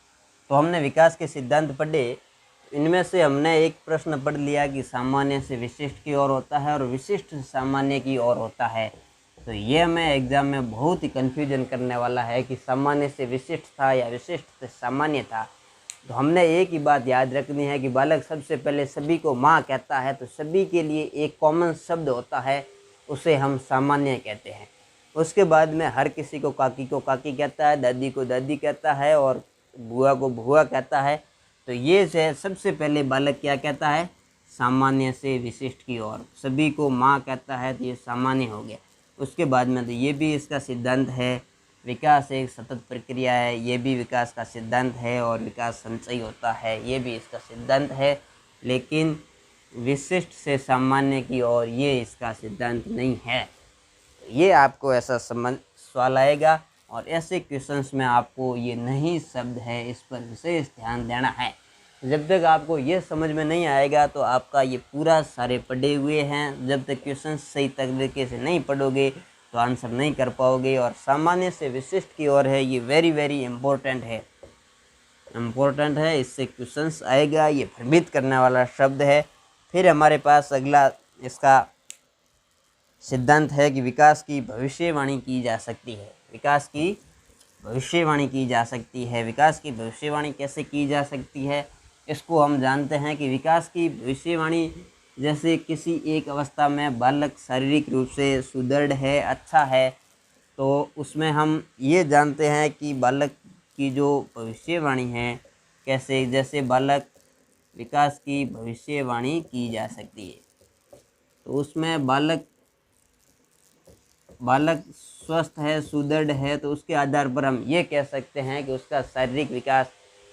तो हमने विकास के सिद्धांत पढ़े, इनमें से हमने एक प्रश्न पढ़ लिया कि सामान्य से विशिष्ट की ओर होता है और विशिष्ट से सामान्य की ओर होता है। तो ये हमें एग्जाम में बहुत ही कन्फ्यूजन करने वाला है कि सामान्य से विशिष्ट था या विशिष्ट से सामान्य था। तो हमने एक ही बात याद रखनी है कि बालक सबसे पहले सभी को माँ कहता है, तो सभी के लिए एक कॉमन शब्द होता है, उसे हम सामान्य कहते हैं। उसके बाद में हर किसी को काकी कहता है, दादी को दादी कहता है और बुआ को बुआ कहता है। तो ये से सबसे पहले बालक क्या कहता है, सामान्य से विशिष्ट की ओर। सभी को माँ कहता है तो ये सामान्य हो गया। उसके बाद में तो ये भी इसका सिद्धांत है, विकास एक सतत प्रक्रिया है, ये भी विकास का सिद्धांत है। और विकास संचयी होता है, ये भी इसका सिद्धांत है। लेकिन विशिष्ट से सामान्य की ओर ये इसका सिद्धांत नहीं है। ये आपको ऐसा सवाल आएगा और ऐसे क्वेश्चंस में आपको ये नहीं शब्द है, इस पर विशेष ध्यान देना है। जब तक आपको ये समझ में नहीं आएगा तो आपका ये पूरा सारे पढ़े हुए हैं, जब तक क्वेश्चन सही तरीके से नहीं पढ़ोगे तो आंसर नहीं कर पाओगे। और सामान्य से विशिष्ट की ओर है, ये वेरी इम्पोर्टेंट है, इससे क्वेश्चंस आएगा, ये भ्रमित करने वाला शब्द है। फिर हमारे पास अगला इसका सिद्धांत है कि विकास की भविष्यवाणी की जा सकती है। विकास की भविष्यवाणी की जा सकती है। विकास की भविष्यवाणी कैसे की जा सकती है, इसको हम जानते हैं कि विकास की भविष्यवाणी जैसे किसी एक अवस्था में बालक शारीरिक रूप से सुदृढ़ है, अच्छा है, तो उसमें हम ये जानते हैं कि बालक की जो भविष्यवाणी है कैसे, जैसे बालक विकास की भविष्यवाणी की जा सकती है। तो उसमें बालक स्वस्थ है, सुदृढ़ है, तो उसके आधार पर हम ये कह सकते हैं कि उसका शारीरिक विकास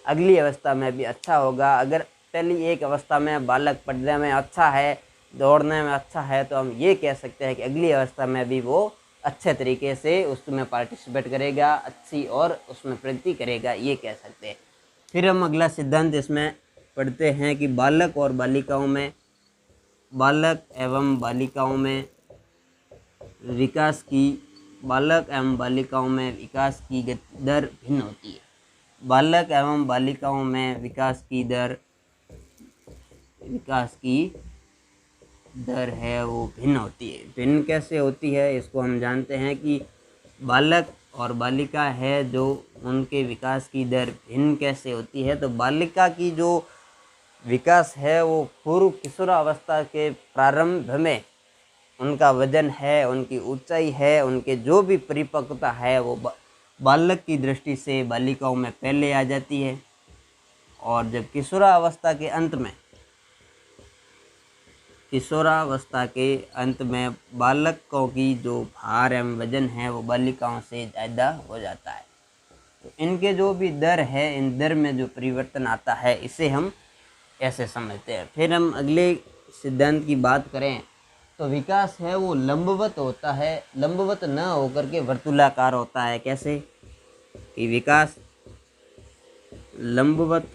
अगली अवस्था में भी अच्छा होगा। अगर पहली एक अवस्था में बालक पढ़ने में अच्छा है, दौड़ने में अच्छा है, तो हम ये कह सकते हैं कि अगली अवस्था में भी वो अच्छे तरीके से उसमें पार्टिसिपेट करेगा, अच्छी और उसमें प्रगति करेगा, ये कह सकते हैं। फिर हम अगला सिद्धांत इसमें पढ़ते हैं कि बालक एवं बालिकाओं में विकास की दर भिन्न होती है। बालक एवं बालिकाओं में विकास की दर है वो भिन्न होती है। भिन्न कैसे होती है, इसको हम जानते हैं कि बालक और बालिका है जो उनके विकास की दर भिन्न कैसे होती है। तो बालिका की जो विकास है वो पूर्व किशोरावस्था के प्रारंभ में उनका वजन है, उनकी ऊंचाई है, उनके जो भी परिपक्वता है वो बालक की दृष्टि से बालिकाओं में पहले आ जाती है। और जब किशोरावस्था के अंत में बालकों की जो भार एवं वजन है वो बालिकाओं से ज़्यादा हो जाता है। तो इनके जो भी दर है, इन दर में जो परिवर्तन आता है, इसे हम ऐसे समझते हैं। फिर हम अगले सिद्धांत की बात करें तो विकास है वो लंबवत होता है, लंबवत न होकर के वर्तुलाकार होता है। कैसे कि विकास लंबवत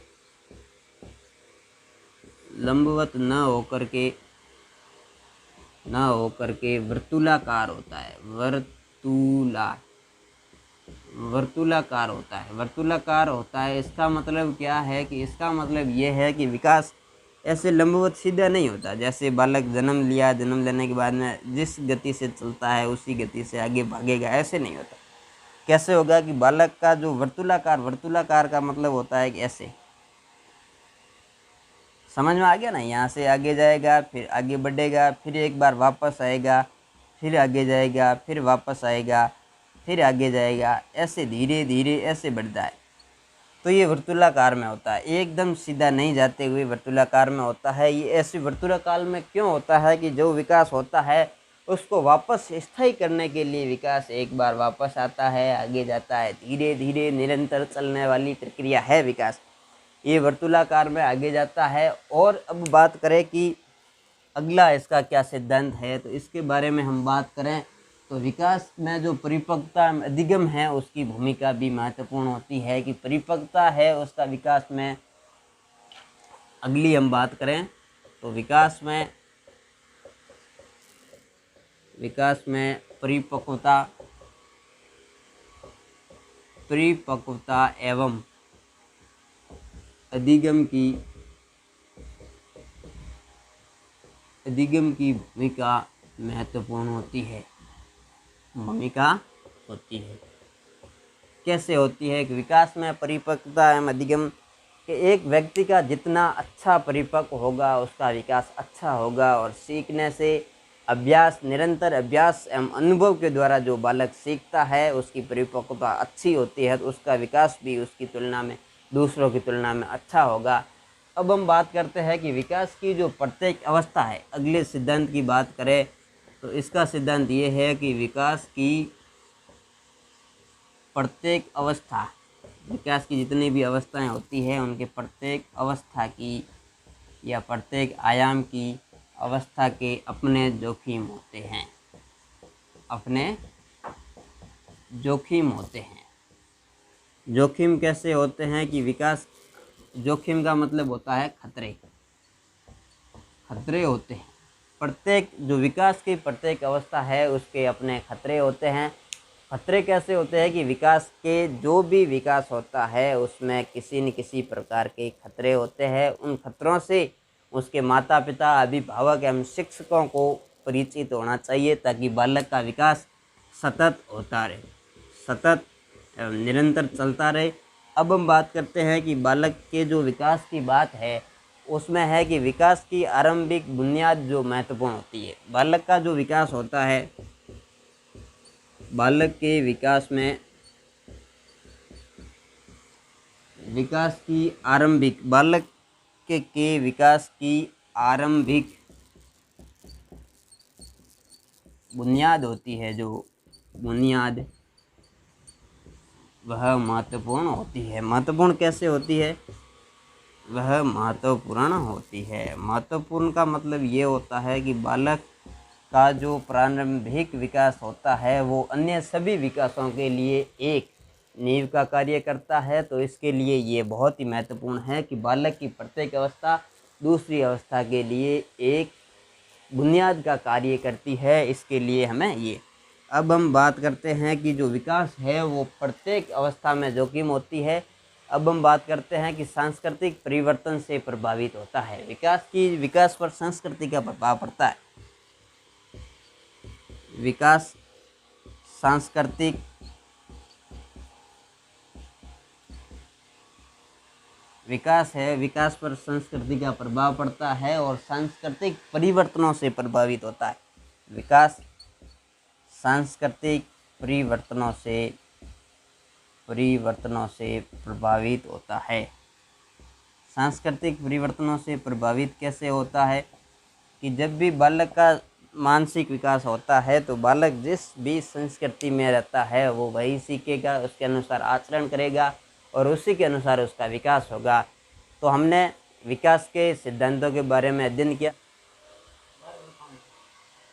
न होकर के वर्तुलाकार होता है। वर्तुलाकार होता है। इसका मतलब क्या है कि इसका मतलब ये है कि विकास ऐसे लंबवत सीधा नहीं होता। जैसे बालक जन्म लेने के बाद में जिस गति से चलता है उसी गति से आगे भागेगा, ऐसे नहीं होता। कैसे होगा कि बालक का जो वर्तुलाकार का मतलब होता है कि ऐसे, समझ में आ गया ना, यहाँ से आगे जाएगा, फिर आगे बढ़ेगा, फिर एक बार वापस आएगा, फिर आगे जाएगा, फिर वापस आएगा, फिर आगे जाएगा, ऐसे धीरे धीरे ऐसे बढ़ता है। तो ये वर्तुलाकार में होता है, एकदम सीधा नहीं जाते हुए वर्तुलाकार में होता है। ये ऐसे वर्तुलाकार में क्यों होता है कि जो विकास होता है उसको वापस स्थायी करने के लिए विकास एक बार वापस आता है, आगे जाता है, धीरे धीरे निरंतर चलने वाली प्रक्रिया है विकास। ये वर्तुलाकार में आगे जाता है। और अब बात करें कि अगला इसका क्या सिद्धांत है, तो इसके बारे में हम बात करें तो विकास में जो परिपक्वता अधिगम है उसकी भूमिका भी महत्वपूर्ण होती है कि परिपक्वता है उसका विकास में। अगली हम बात करें तो विकास में परिपक्वता परिपक्वता एवं अधिगम की भूमिका महत्वपूर्ण होती है। कैसे होती है कि विकास में परिपक्वता एवं अधिगम कि एक व्यक्ति का जितना अच्छा परिपक्व होगा उसका विकास अच्छा होगा, और सीखने से निरंतर अभ्यास एवं अनुभव के द्वारा जो बालक सीखता है उसकी परिपक्वता अच्छी होती है, तो उसका विकास भी उसकी तुलना में दूसरों की तुलना में अच्छा होगा। अब हम बात करते हैं कि विकास की जो प्रत्येक अवस्था है, अगले सिद्धांत की बात करें तो इसका सिद्धांत ये है कि विकास की जितनी भी अवस्थाएं होती हैं उनके प्रत्येक अवस्था की या प्रत्येक आयाम की अवस्था के अपने जोखिम होते हैं। जोखिम कैसे होते हैं कि जोखिम का मतलब होता है खतरे होते हैं। जो विकास की प्रत्येक अवस्था है उसके अपने खतरे होते हैं। खतरे कैसे होते हैं कि जो भी विकास होता है उसमें किसी न किसी प्रकार के खतरे होते हैं। उन खतरों से उसके माता पिता, अभिभावक एवं शिक्षकों को परिचित होना चाहिए ताकि बालक का विकास सतत एवं निरंतर चलता रहे। अब हम बात करते हैं कि बालक के जो विकास की बात है उसमें है कि विकास की आरंभिक बुनियाद जो महत्वपूर्ण होती है। बालक का जो विकास होता है, बालक के विकास की आरंभिक बुनियाद होती है, जो बुनियाद वह महत्वपूर्ण होती है। महत्वपूर्ण कैसे होती है? वह महत्वपूर्ण होती है। महत्वपूर्ण का मतलब ये होता है कि बालक का जो प्रारंभिक विकास होता है वो अन्य सभी विकासों के लिए एक नींव का कार्य करता है। तो इसके लिए ये बहुत ही महत्वपूर्ण है कि बालक की प्रत्येक अवस्था दूसरी अवस्था के लिए एक बुनियाद का कार्य करती है। इसके लिए हमें ये अब हम बात करते हैं कि जो विकास है वो प्रत्येक अवस्था में जोखिम होती है। अब हम बात करते हैं कि सांस्कृतिक परिवर्तन से प्रभावित होता है। विकास पर संस्कृति का प्रभाव पड़ता है। विकास पर संस्कृति का प्रभाव पड़ता है और सांस्कृतिक परिवर्तनों से प्रभावित होता है। विकास सांस्कृतिक परिवर्तनों से प्रभावित होता है। सांस्कृतिक परिवर्तनों से प्रभावित कैसे होता है कि जब भी बालक का मानसिक विकास होता है तो बालक जिस भी संस्कृति में रहता है वो वही सीखेगा, उसके अनुसार आचरण करेगा और उसी के अनुसार उसका विकास होगा। तो हमने विकास के सिद्धांतों के बारे में अध्ययन किया।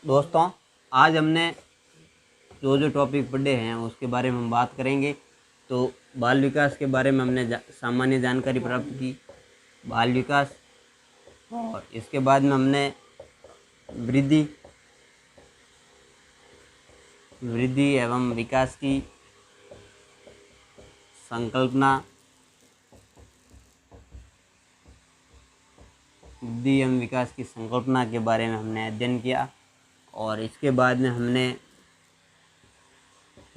दोस्तों, आज हमने जो टॉपिक पढ़े हैं उसके बारे में हम बात करेंगे। तो बाल विकास के बारे में हमने सामान्य जानकारी प्राप्त की, बाल विकास, और इसके बाद में हमने वृद्धि एवं विकास की संकल्पना, वृद्धि एवं विकास की संकल्पना के बारे में हमने अध्ययन किया। और इसके बाद में हमने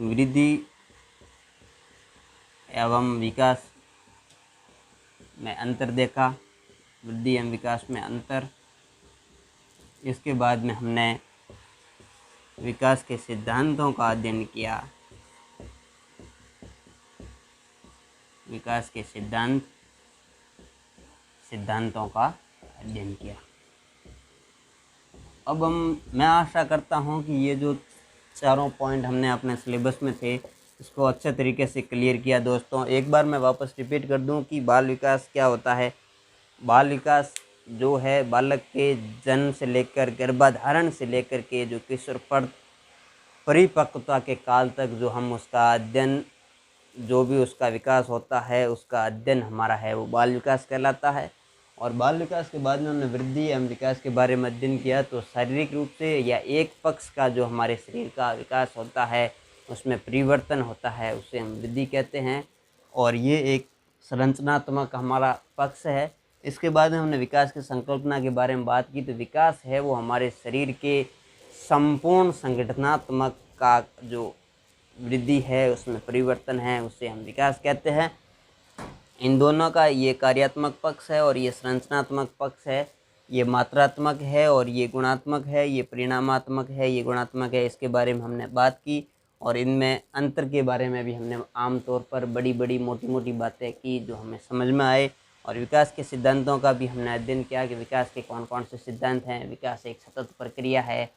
वृद्धि एवं विकास में अंतर देखा, वृद्धि एवं विकास में अंतर। इसके बाद में हमने विकास के सिद्धांतों का अध्ययन किया, विकास के सिद्धांतों का अध्ययन किया। अब मैं आशा करता हूं कि ये जो चारों पॉइंट हमने अपने सिलेबस में थे इसको अच्छे तरीके से क्लियर किया। दोस्तों, एक बार मैं वापस रिपीट कर दूं कि बाल विकास क्या होता है। बाल विकास जो है बालक के जन्म से लेकर गर्भाधारण से लेकर के जो किशोर परिपक्वता के काल तक जो हम उसका अध्ययन, जो भी उसका विकास होता है उसका अध्ययन हमारा है वो बाल विकास कहलाता है। और बाल विकास के बाद में हमने वृद्धि एवं विकास के बारे में अध्ययन किया। तो शारीरिक रूप से या एक पक्ष का जो हमारे शरीर का विकास होता है, उसमें परिवर्तन होता है, उसे हम वृद्धि कहते हैं, और ये एक संरचनात्मक हमारा पक्ष है। इसके बाद में हमने विकास की संकल्पना के बारे में बात की। तो विकास है वो हमारे शरीर के संपूर्ण संगठनात्मक का जो वृद्धि है, उसमें परिवर्तन है, उसे हम विकास कहते हैं। इन दोनों का ये कार्यात्मक पक्ष है और ये संरचनात्मक पक्ष है। ये मात्रात्मक है और ये गुणात्मक है। ये परिणामात्मक है, ये गुणात्मक है। इसके बारे में हमने बात की और इनमें अंतर के बारे में भी हमने आमतौर पर बड़ी बड़ी मोटी मोटी बातें की जो हमें समझ में आए। और विकास के सिद्धांतों का भी हमने अध्ययन किया कि विकास के कौन कौन से सिद्धांत हैं। विकास एक सतत प्रक्रिया है,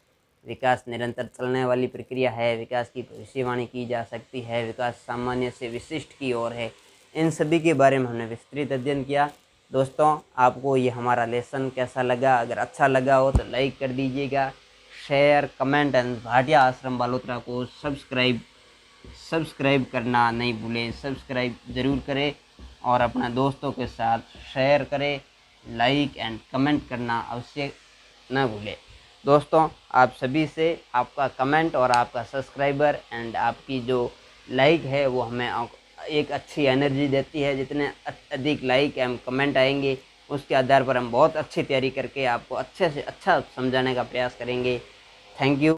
विकास निरंतर चलने वाली प्रक्रिया है, विकास की भविष्यवाणी की जा सकती है, विकास सामान्य से विशिष्ट की ओर है। इन सभी के बारे में हमने विस्तृत अध्ययन किया। दोस्तों, आपको ये हमारा लेसन कैसा लगा? अगर अच्छा लगा हो तो लाइक कर दीजिएगा, शेयर, कमेंट एंड भाटिया आश्रम बालोतरा को सब्सक्राइब करना नहीं भूलें। सब्सक्राइब ज़रूर करें और अपने दोस्तों के साथ शेयर करें। लाइक एंड कमेंट करना अवश्य न भूलें। दोस्तों, आप सभी से आपका कमेंट और आपका सब्सक्राइबर एंड आपकी जो लाइक है वो हमें एक अच्छी एनर्जी देती है। जितने अधिक लाइक एवं कमेंट आएंगे उसके आधार पर हम बहुत अच्छी तैयारी करके आपको अच्छे से अच्छा समझाने का प्रयास करेंगे। Thank you.